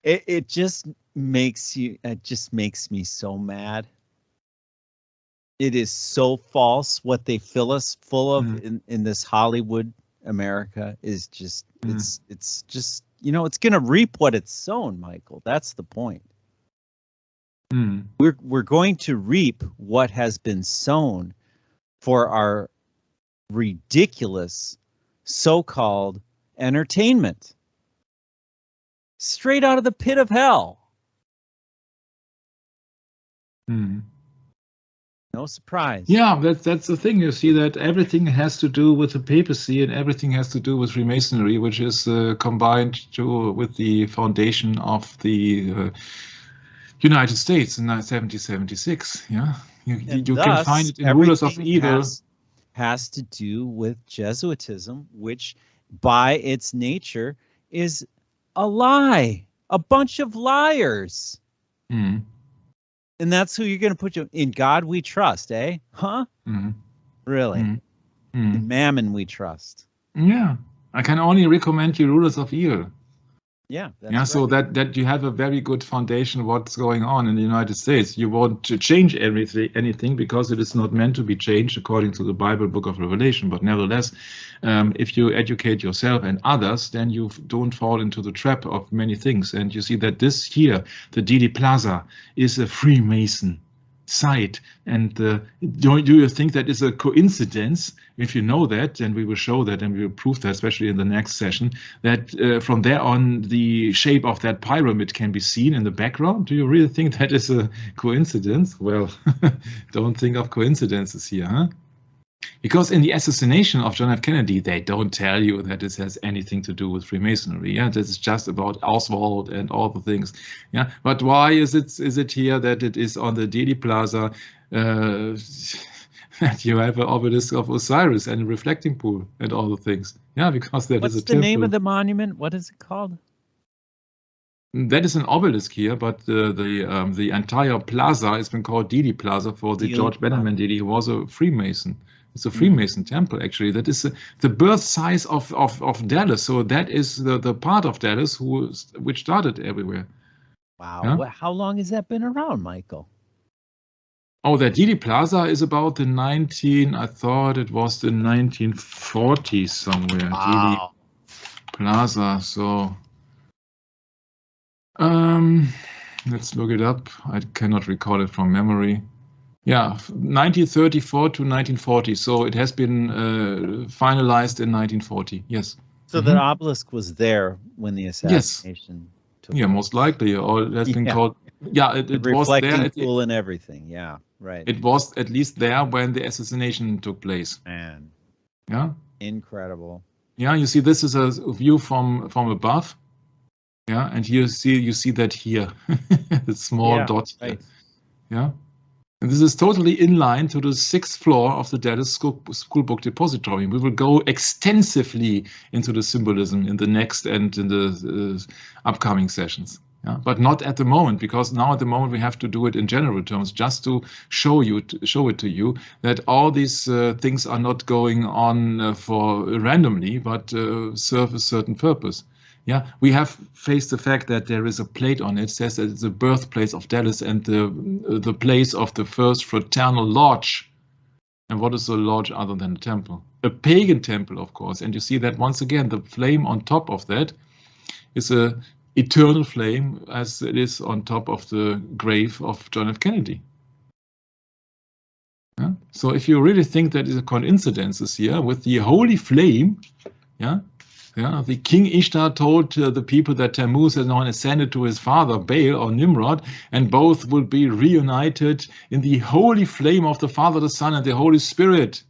It just makes me so mad. It is so false. What they fill us full of in this Hollywood America is just it's just, you know, it's going to reap what it's sown, Michael. That's the point. We're going to reap what has been sown for our ridiculous so-called entertainment. Straight out of the pit of hell. No surprise. Yeah, that's the thing. You see that everything has to do with the papacy and everything has to do with Freemasonry, which is combined with the foundation of the United States in 1776. Yeah, you can find it in Rulers of Evil. Has to do with Jesuitism, which by its nature is a lie, a bunch of liars. And that's who you're going to put in God we trust, eh? Huh? Really? In Mammon we trust. Yeah, I can only recommend you Rulers of Evil. Yeah. Yeah. Right. So that you have a very good foundation of what's going on in the United States. You want to change anything because it is not meant to be changed according to the Bible book of Revelation. But nevertheless, if you educate yourself and others, then you don't fall into the trap of many things. And you see that this here, the Didi Plaza, is a Freemason site. And do you think that is a coincidence? If you know that, then we will show that and we will prove that, especially in the next session, that from there on the shape of that pyramid can be seen in the background. Do you really think that is a coincidence? Well, don't think of coincidences here, huh? Because in the assassination of John F. Kennedy, they don't tell you that this has anything to do with Freemasonry. Yeah, this is just about Oswald and all the things. Yeah, but why is it here that it is on the Didi Plaza that you have an obelisk of Osiris and a reflecting pool and all the things? Yeah, because that is a temple. What's the name of the monument? What is it called? That is an obelisk here, but the entire plaza has been called Dealey Plaza for the George Benjamin Dealey, who was a Freemason. It's a Freemason temple, actually. That is the birth size of Dallas. So that is the part of Dallas which started everywhere. Wow. Yeah? How long has that been around, Michael? Oh, the Dealey Plaza is about I thought it was the 1940s somewhere. Wow. Dealey Plaza. So let's look it up. I cannot recall it from memory. Yeah, 1934 to 1940. So it has been finalized in 1940. Yes. So the obelisk was there when the assassination took place. Most likely. Or it has been called. Yeah, it was there. Reflecting pool and everything. Yeah, right. It was at least there when the assassination took place. Man. Yeah. Incredible. Yeah, you see, this is a view from above. Yeah, and you see that here, the small dot here. Right. Yeah. And this is totally in line to the 6th floor of the Dallas School Book Depository. We will go extensively into the symbolism in the next and in the upcoming sessions. Yeah? But not at the moment, because now at the moment we have to do it in general terms, just to show it to you that all these things are not going on for randomly, but serve a certain purpose. Yeah, we have faced the fact that there is a plate on it, says that it's the birthplace of Dallas and the place of the first fraternal lodge. And what is a lodge other than a temple? A pagan temple, of course. And you see that once again, the flame on top of that is a eternal flame, as it is on top of the grave of John F. Kennedy. Yeah? So if you really think that is a coincidence here with the holy flame, yeah. Yeah, the King Ishtar told the people that Tammuz has now ascended to his father Baal or Nimrod, and both will be reunited in the holy flame of the Father, the Son, and the Holy Spirit.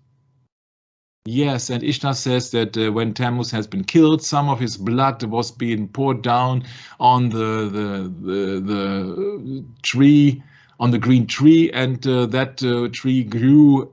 Yes, and Ishtar says that when Tammuz has been killed, some of his blood was being poured down on the tree, on the green tree, and that tree grew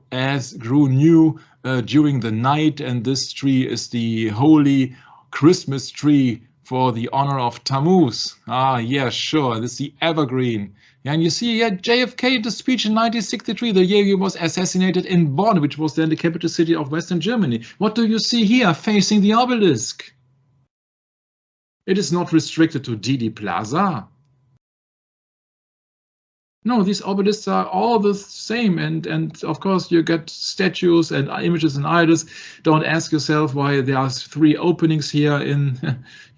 new during the night, and this tree is the holy Christmas tree for the honor of Tammuz. Ah, yeah, sure, this is the evergreen. And you see JFK in the speech in 1963, the year he was assassinated in Bonn, which was then the capital city of Western Germany. What do you see here facing the obelisk? It is not restricted to Dealey Plaza. No, these obelisks are all the same, and of course you get statues and images and idols. Don't ask yourself why there are 3 openings here in,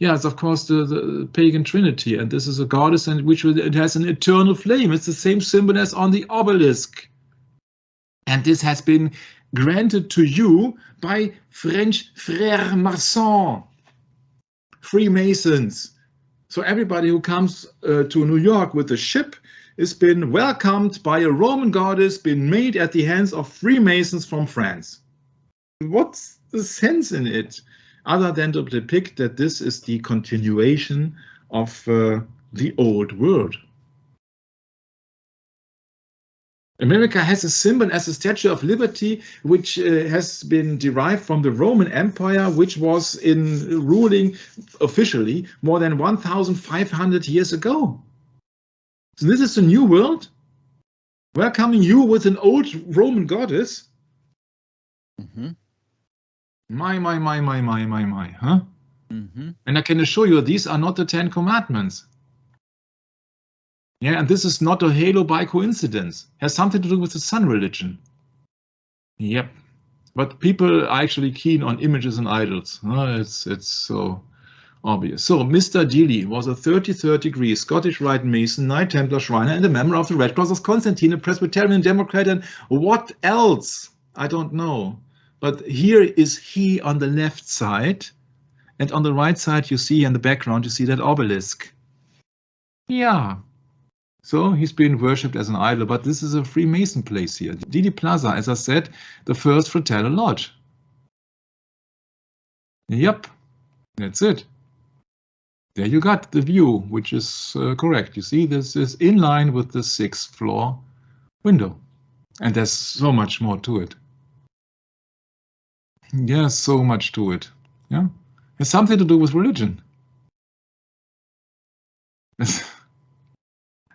it's of course the pagan trinity, and this is a goddess and it has an eternal flame. It's the same symbol as on the obelisk. And this has been granted to you by French Frères Maçons, Freemasons. So everybody who comes to New York with a ship has been welcomed by a Roman goddess, been made at the hands of Freemasons from France. What's the sense in it, other than to depict that this is the continuation of the old world? America has a symbol as a Statue of Liberty, which has been derived from the Roman Empire, which was ruling officially more than 1,500 years ago. So this is the new world, welcoming you with an old Roman goddess. Mm-hmm. My, huh? Mm-hmm. And I can assure you, these are not the 10 Commandments. Yeah, and this is not a halo by coincidence. It has something to do with the sun religion. Yep. But people are actually keen on images and idols. It's so obvious. So Mr. Dealey was a 33rd degree Scottish Rite Mason, Knight Templar Shriner, and a member of the Red Cross of Constantine, a Presbyterian Democrat, and what else? I don't know. But here is he on the left side, and on the right side you see in the background, you see that obelisk. Yeah. So he's being worshipped as an idol, but this is a Freemason place here. Dealey Plaza, as I said, the first fraternal lodge. Yep, that's it. There you got the view, which is correct. You see, this is in line with the 6th floor window. And there's so much more to it. Yes, so much to it. Yeah, it's something to do with religion.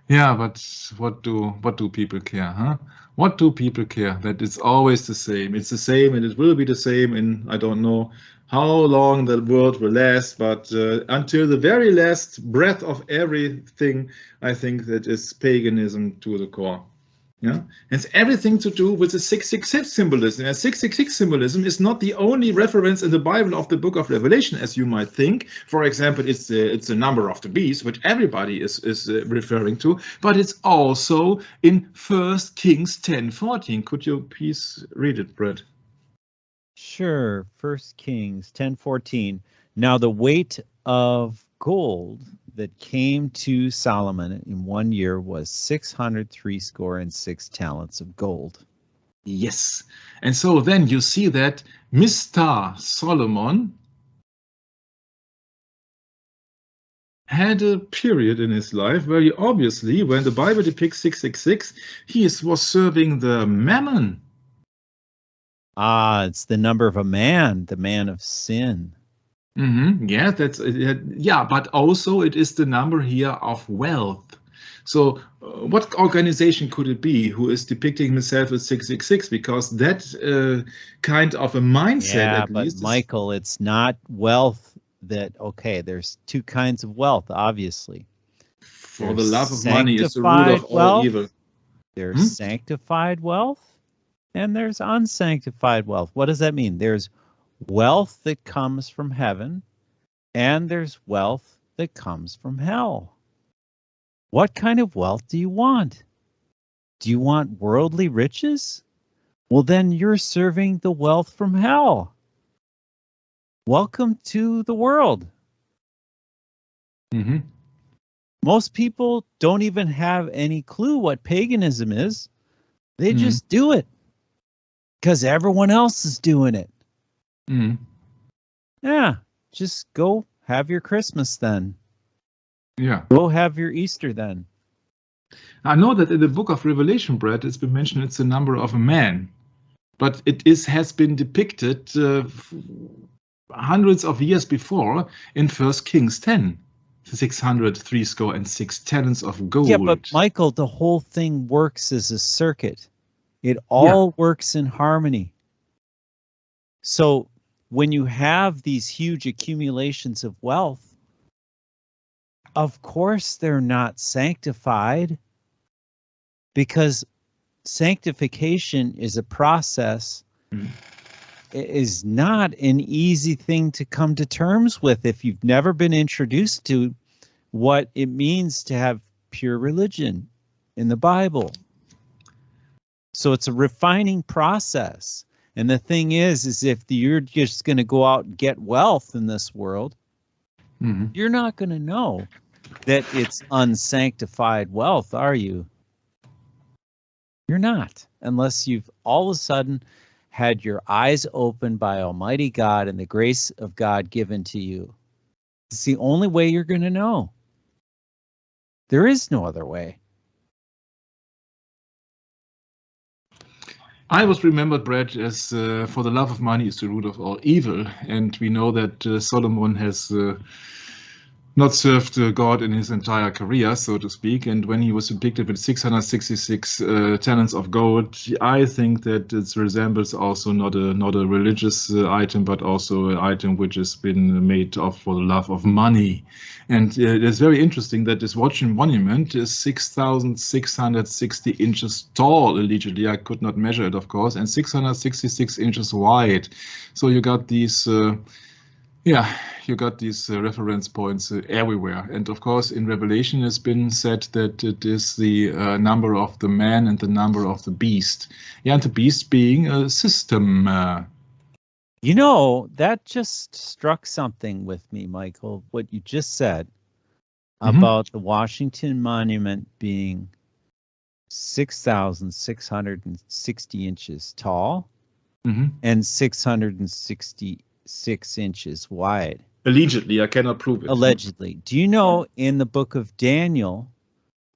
Yeah, but what do people care, huh? What do people care? That it's always the same. It's the same, and it will be the same in, I don't know how long the world will last, but until the very last breath of everything, I think that is paganism to the core. Yeah, it's everything to do with the 666 symbolism. And 666 symbolism is not the only reference in the Bible of the book of Revelation, as you might think. For example, it's the number of the beast, which everybody is referring to, but it's also in 1 Kings 10:14. Could you please read it, Brett? Sure. 1 Kings 10:14. Now the weight of gold that came to Solomon in 1 year was 666 talents of gold. Yes. And so then you see that Mr. Solomon had a period in his life where he obviously, when the Bible depicts 666, he was serving the mammon. Ah, it's the number of a man, the man of sin. Yeah, yeah, but also it is the number here of wealth. So what organization could it be who is depicting himself as 666? Because that kind of a mindset, Yeah, at but least, Michael, it's not wealth that, okay, there's two kinds of wealth, obviously. for the love of money is the root of Sanctified all wealth, evil. there's sanctified wealth, and there's unsanctified wealth. What does that mean? There's wealth that comes from heaven, and there's wealth that comes from hell. What kind of wealth do you want? Do you want worldly riches? Well, then you're serving the wealth from hell. Welcome to the world. Most people don't even have any clue what paganism is. They just do it because everyone else is doing it. Yeah, just go have your Christmas then. Yeah. Go have your Easter then. I know that in the book of Revelation, Brett, it's been mentioned it's the number of a man, but it has been depicted hundreds of years before in 1 Kings 10. 666 talents of gold. Yeah, but Michael, the whole thing works as a circuit. It all works in harmony. So when you have these huge accumulations of wealth, of course they're not sanctified, because sanctification is a process. It is not an easy thing to come to terms with if you've never been introduced to what it means to have pure religion in the Bible. So it's a refining process. And the thing is if you're just going to go out and get wealth in this world, you're not going to know that it's unsanctified wealth, are you? You're not, unless you've all of a sudden had your eyes opened by Almighty God and the grace of God given to you. It's the only way you're going to know. There is no other way. I was remembered, Brett, as for the love of money is the root of all evil. And we know that Solomon has not served God in his entire career, so to speak. And when he was depicted with 666 talents of gold, I think that it resembles also not a religious item, but also an item which has been made of for the love of money. And it's very interesting that this watching monument is 6,660 inches tall, allegedly. I could not measure it, of course, and 666 inches wide. So you got these you got these reference points everywhere. And of course, in Revelation, it's been said that it is the number of the man and the number of the beast. Yeah, and the beast being a system. You know, that just struck something with me, Michael, what you just said about the Washington Monument being 6,660 inches tall and 666 inches wide. Allegedly, I cannot prove it. Allegedly. Do you know in the book of Daniel,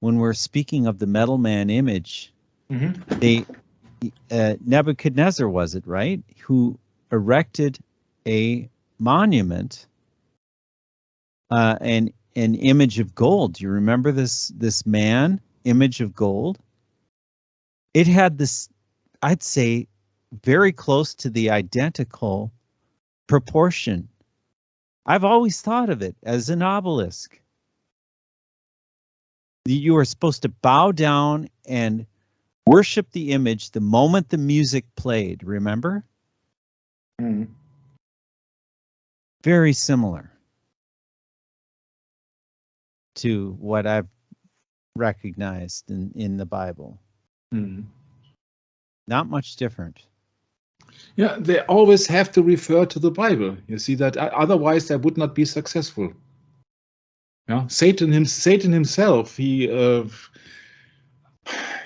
when we're speaking of the metal man image, Nebuchadnezzar, was it, right, who erected a monument, and an image of gold. Do you remember this man, image of gold? It had this, I'd say, very close to the identical proportion. I've always thought of it as an obelisk. You were supposed to bow down and worship the image the moment the music played, remember? Mm. Very similar to what I've recognized in the Bible. Mm. Not much different. Yeah, they always have to refer to the Bible. You see that otherwise they would not be successful. Yeah, Satan himself, he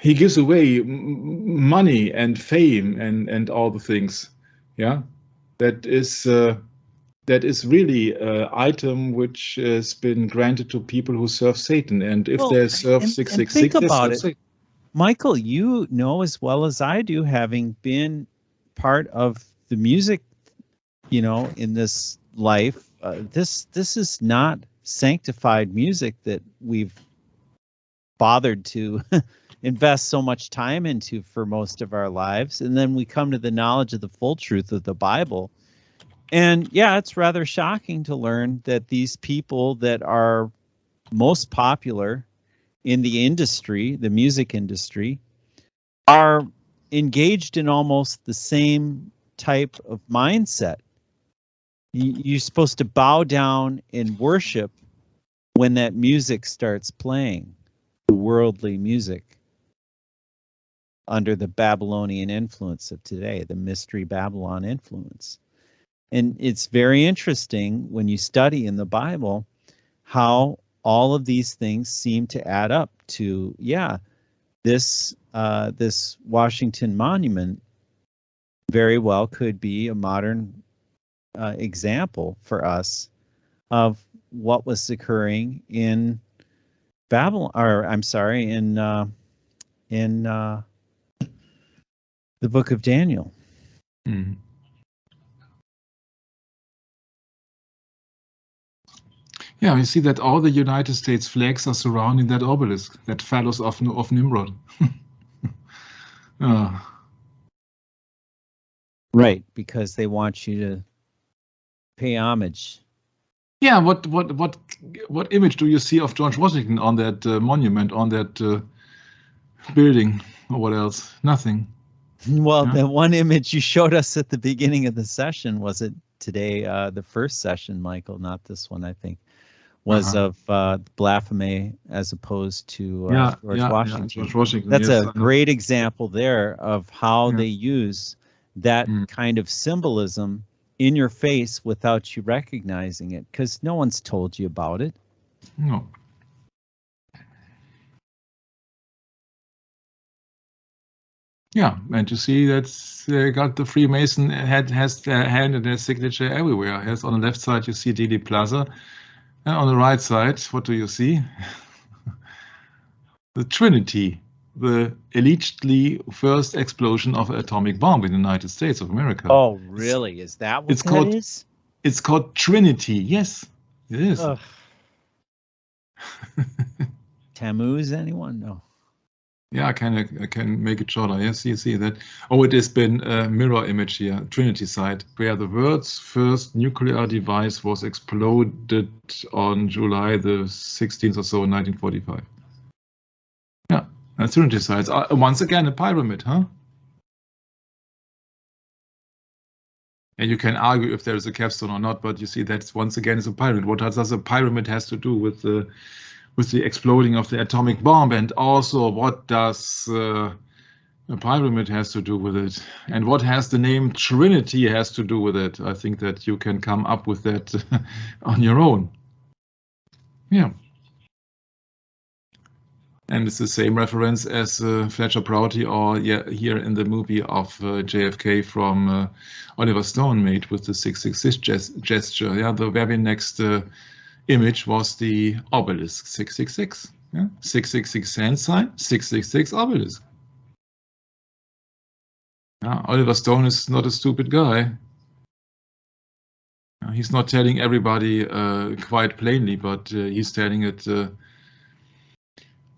gives away money and fame and all the things. Yeah, that is really an item which has been granted to people who serve Satan. And if they serve 666, think about they it. serve Satan. Michael, you know as well as I do, having been part of the music, in this life, this is not sanctified music that we've bothered to invest so much time into for most of our lives. And then we come to the knowledge of the full truth of the Bible. And yeah, it's rather shocking to learn that these people that are most popular in the industry, the music industry, are engaged in almost the same type of mindset. You're supposed to bow down and worship when that music starts playing, the worldly music, under the Babylonian influence of today, the Mystery Babylon influence. And it's very interesting when you study in the Bible how all of these things seem to add up to, this Washington Monument very well could be a modern example for us of what was occurring in Babylon, or I'm sorry, in the book of Daniel. Mm. Yeah, we see that all the United States flags are surrounding that obelisk, that phallus of Nimrod. Right, because they want you to pay homage. Yeah, what image do you see of George Washington on that monument, on that building, or what else? Nothing. Well, the one image you showed us at the beginning of the session, was it today, the first session, Michael, not this one, I think, was of blasphemy as opposed to George Washington. George Washington. That's a great example there of how they use that kind of symbolism in your face without you recognizing it, because no one's told you about it. No. Yeah, and you see that's got the Freemason has their hand and their signature everywhere. Yes, on the left side you see Dealey Plaza, and on the right side, what do you see? The Trinity, the allegedly first explosion of an atomic bomb in the United States of America. Oh, really? Is that what that is? It's called Trinity. Yes, it is. Tammuz, anyone? No. Yeah, I can make it shorter. Yes, you see that. Oh, it has been a mirror image here, Trinity site, where the world's first nuclear device was exploded on July the 16th or so, 1945. Yeah, Trinity sites. Once again, a pyramid, huh? And you can argue if there is a capstone or not, but you see that's once again is a pyramid. What does a pyramid has to do with the exploding of the atomic bomb, and also what does a pyramid has to do with it, and what has the name Trinity has to do with it? I think that you can come up with that on your own. Yeah. And it's the same reference as Fletcher Prouty, or here in the movie of JFK from Oliver Stone made with the 666 gesture. Yeah, the very next image was the obelisk 666. Yeah, 666 hand sign, 666 obelisk. Yeah, Oliver Stone is not a stupid guy. He's not telling everybody quite plainly, but he's telling it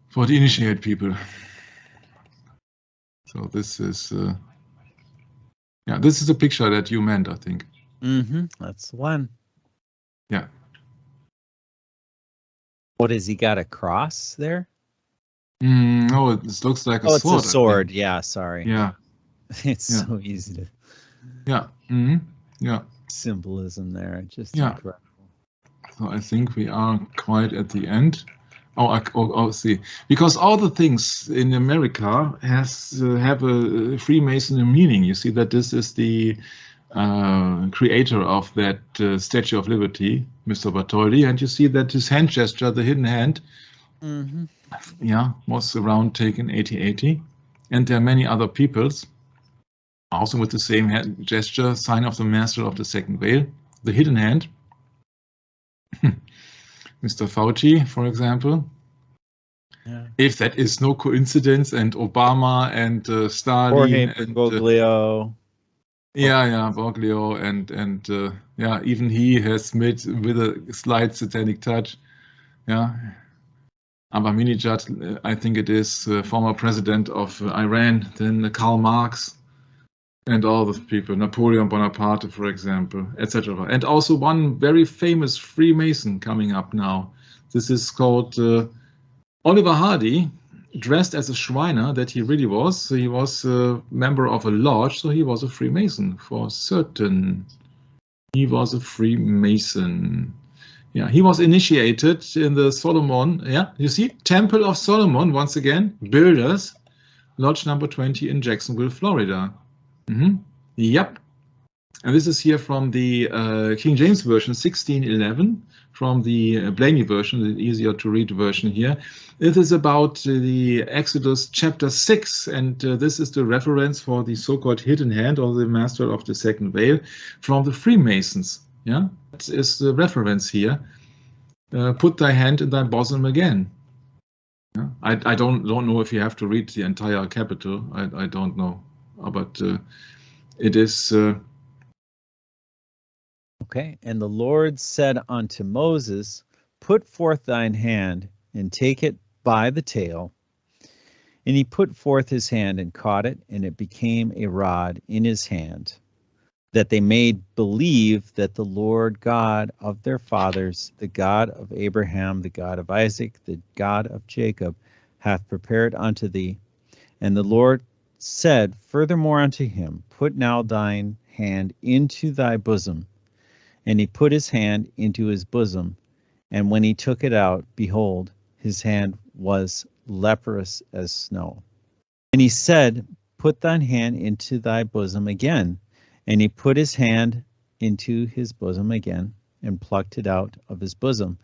for the initiated people. So this is, this is a picture that you meant, I think. That's the one. Yeah. What has he got, a cross there? No, it looks like a sword. Oh, it's a sword. Yeah, sorry. Yeah. It's so easy to. Yeah. Yeah. Symbolism there, just incredible. So I think we are quite at the end. Oh, see, because all the things in America have a Freemason meaning. You see that this is the creator of that Statue of Liberty, Mr. Bartholdi, and you see that his hand gesture, the hidden hand, was around taken 1880, and there are many other peoples also with the same hand gesture, sign of the master of the second veil, the hidden hand. Mr. Fauci, for example. Yeah. If that is no coincidence, and Obama and Stalin and Boglio. Boglio and even he has made with a slight satanic touch. Yeah. Ahmadinejad, I think it is former president of Iran, then Karl Marx, and all the people, Napoleon Bonaparte, for example, etc. And also one very famous Freemason coming up now. This is called Oliver Hardy, dressed as a Shriner that he really was. So he was a member of a lodge, so he was a Freemason for certain. He was a Freemason. Yeah, he was initiated in the Solomon. Yeah, you see, Temple of Solomon, once again, builders, lodge number 20 in Jacksonville, Florida. Yep. And this is here from the King James Version, 1611, from the Blaney version, the easier to read version here. It is about the Exodus chapter 6, and this is the reference for the so-called hidden hand, or the master of the second veil, from the Freemasons. Yeah, that is the reference here. Put thy hand in thy bosom again. Yeah? I don't know if you have to read the entire capital. I don't know, but it is. Okay, and the Lord said unto Moses, put forth thine hand and take it by the tail. And he put forth his hand and caught it, and it became a rod in his hand, that they may believe that the Lord God of their fathers, the God of Abraham, the God of Isaac, the God of Jacob, hath prepared unto thee. And the Lord said furthermore unto him, put now thine hand into thy bosom. And he put his hand into his bosom, and when he took it out, behold, his hand was leprous as snow. And he said, put thine hand into thy bosom again. And he put his hand into his bosom again, and plucked it out of his bosom.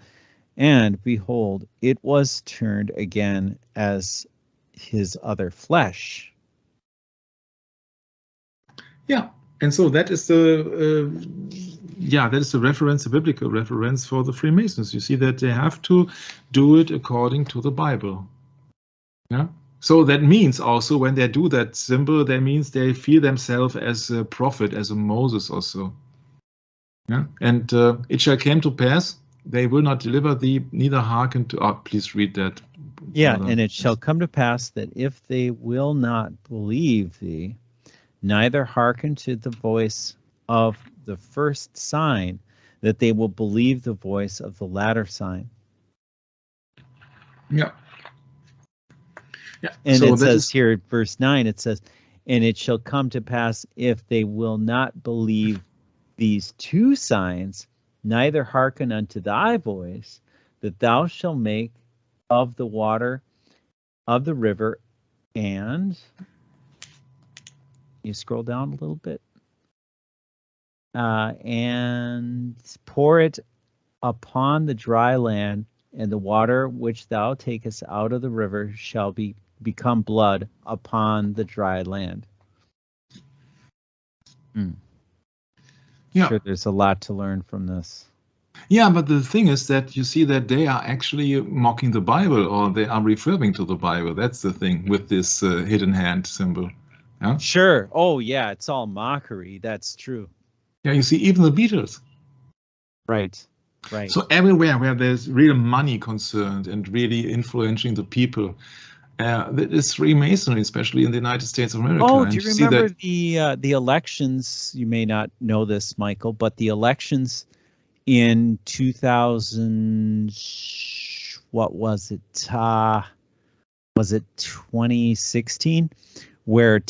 And behold, it was turned again as his other flesh. Yeah, and so that is the that is the reference, the biblical reference for the Freemasons. You see that they have to do it according to the Bible. Yeah. So that means also when they do that symbol, that means they feel themselves as a prophet, as a Moses or so. Yeah. And it shall come to pass, they will not deliver thee, neither hearken to. Oh, please read that. Yeah, and it shall come to pass that if they will not believe thee, neither hearken to the voice of the first sign, that they will believe the voice of the latter sign. Yeah. Yeah. And so it says here, verse 9, it says, and it shall come to pass if they will not believe these two signs, neither hearken unto thy voice, that thou shalt make of the water of the river, and you scroll down a little bit, and pour it upon the dry land, and the water which thou takest out of the river shall become blood upon the dry land. Yeah. Sure, there's a lot to learn from this. Yeah, but the thing is that you see that they are actually mocking the Bible, or they are referring to the Bible. That's the thing with this hidden hand symbol. Yeah? Sure. Oh, yeah, it's all mockery. That's true. Yeah, you see, even the Beatles. Right. Right. So everywhere where there's real money concerned and really influencing the people, that is Freemasonry, especially in the United States of America. Oh, And do you see remember that the elections? You may not know this, Michael, but the elections in 2000, what was it? Was it 2016, where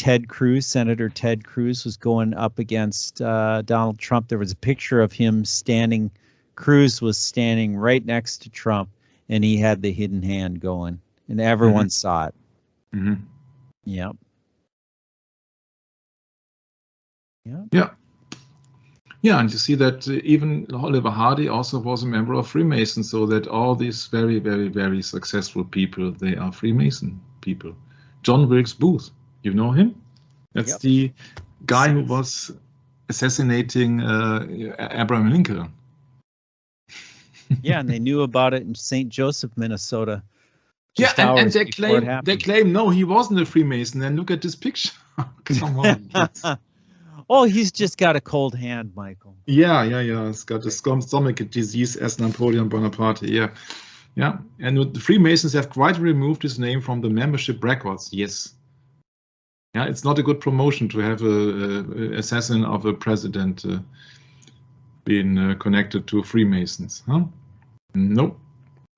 Senator Ted Cruz was going up against Donald Trump? There was a picture of him standing. Cruz was standing right next to Trump, and he had the hidden hand going, and everyone saw it. Mhm. Yep. Yeah. Yeah. Yeah, and you see that even Oliver Hardy also was a member of Freemasons, so that all these very, very, very successful people, they are Freemason people. John Wilkes Booth, you know him? That's Yep. the guy who was assassinating Abraham Lincoln. Yeah, and they knew about it in St. Joseph, Minnesota. Yeah, and they they claim no, he wasn't a Freemason. And look at this picture. Come on. Oh, he's just got a cold hand, Michael. Yeah. It's got a stomach disease as Napoleon Bonaparte. Yeah. And the Freemasons have quite removed his name from the membership records. Yes. Yeah, it's not a good promotion to have a assassin of a president being connected to Freemasons. Huh? No.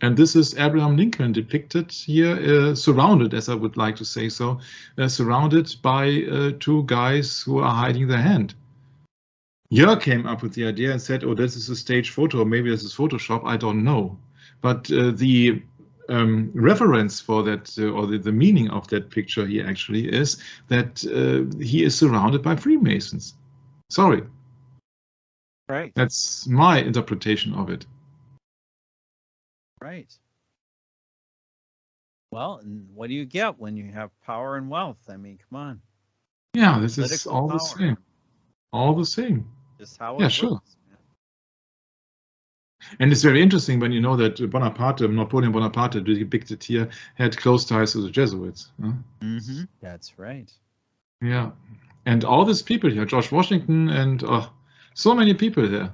And this is Abraham Lincoln depicted here, surrounded, as I would like to say so, surrounded by two guys who are hiding their hand. Jörg came up with the idea and said, oh, this is a stage photo, maybe this is Photoshop, I don't know. But the reference for that, or the meaning of that picture here actually is that he is surrounded by Freemasons. Sorry. Right. That's my interpretation of it. Right. Well, and what do you get when you have power and wealth? I mean, come on. Yeah, this is Political all power. the same. All the same. Just how Yeah, it sure. works. And it's very interesting when you know that Napoleon Bonaparte, depicted here, had close ties to the Jesuits. Huh? Mm-hmm. That's right. Yeah. And all these people here, George Washington, and so many people there.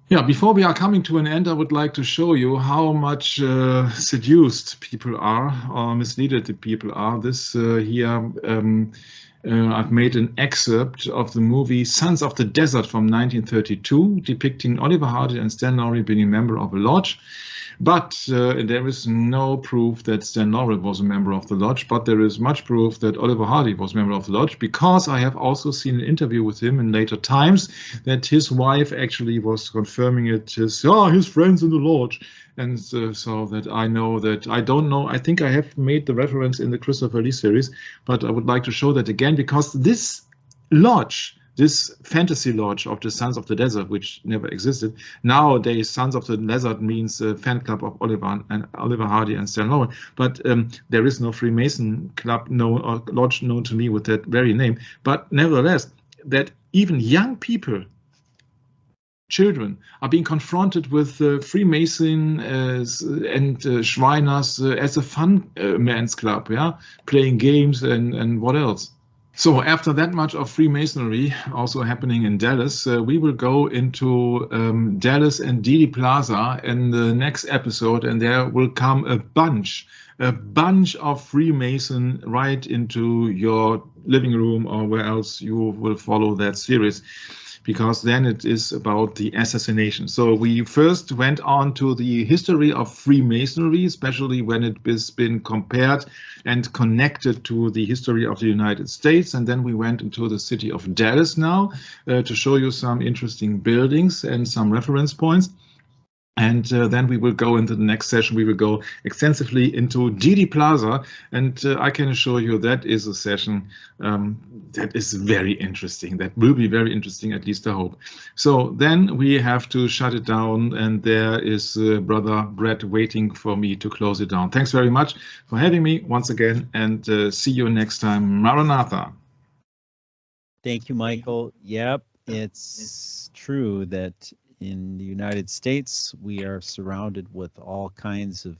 Yeah, before we are coming to an end, I would like to show you how much seduced people are, or misled the people are. This here, I've made an excerpt of the movie Sons of the Desert from 1932, depicting Oliver Hardy and Stan Laurel being a member of a lodge. But there is no proof that Stan Laurel was a member of the lodge, but there is much proof that Oliver Hardy was a member of the lodge, because I have also seen an interview with him in later times that his wife actually was confirming it. His friends in the lodge. And so that I know that I don't know. I think I have made the reference in the Christopher Lee series, but I would like to show that again, because this lodge, this fantasy lodge of the Sons of the Desert, which never existed. Nowadays, Sons of the Desert means a fan club of Oliver Hardy and Stan Laurel. But there is no Freemason club known or lodge known to me with that very name. But nevertheless, that even young people, children, are being confronted with Freemason and Shriners as a fun man's club, yeah, playing games and what else. So after that much of Freemasonry also happening in Dallas, we will go into Dallas and Dealey Plaza in the next episode, and there will come a bunch of Freemason right into your living room or where else you will follow that series, because then it is about the assassination. So we first went on to the history of Freemasonry, especially when it has been compared and connected to the history of the United States. And then we went into the city of Dallas now to show you some interesting buildings and some reference points. And then we will go into the next session. We will go extensively into Dealey Plaza, and I can assure you that is a session that is very interesting. That will be very interesting, at least I hope. So then we have to shut it down, and there is Brother Brett waiting for me to close it down. Thanks very much for having me once again, and see you next time. Maranatha. Thank you, Michael. Yep, it's true that in the United States, we are surrounded with all kinds of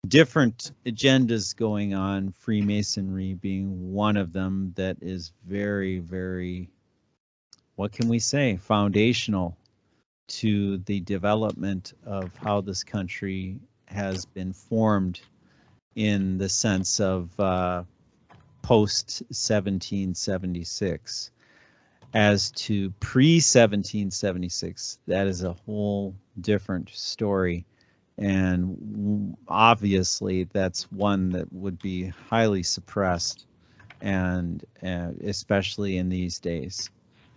different agendas going on, Freemasonry being one of them that is very, very, what can we say, foundational to the development of how this country has been formed in the sense of post 1776. As to pre 1776, that is a whole different story. And obviously, that's one that would be highly suppressed, and especially in these days.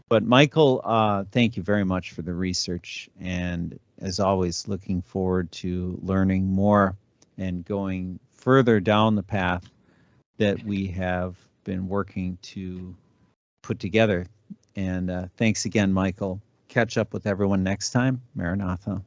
But Michael, thank you very much for the research, and as always, looking forward to learning more and going further down the path that we have been working to put together. And thanks again, Michael. Catch up with everyone next time. Maranatha.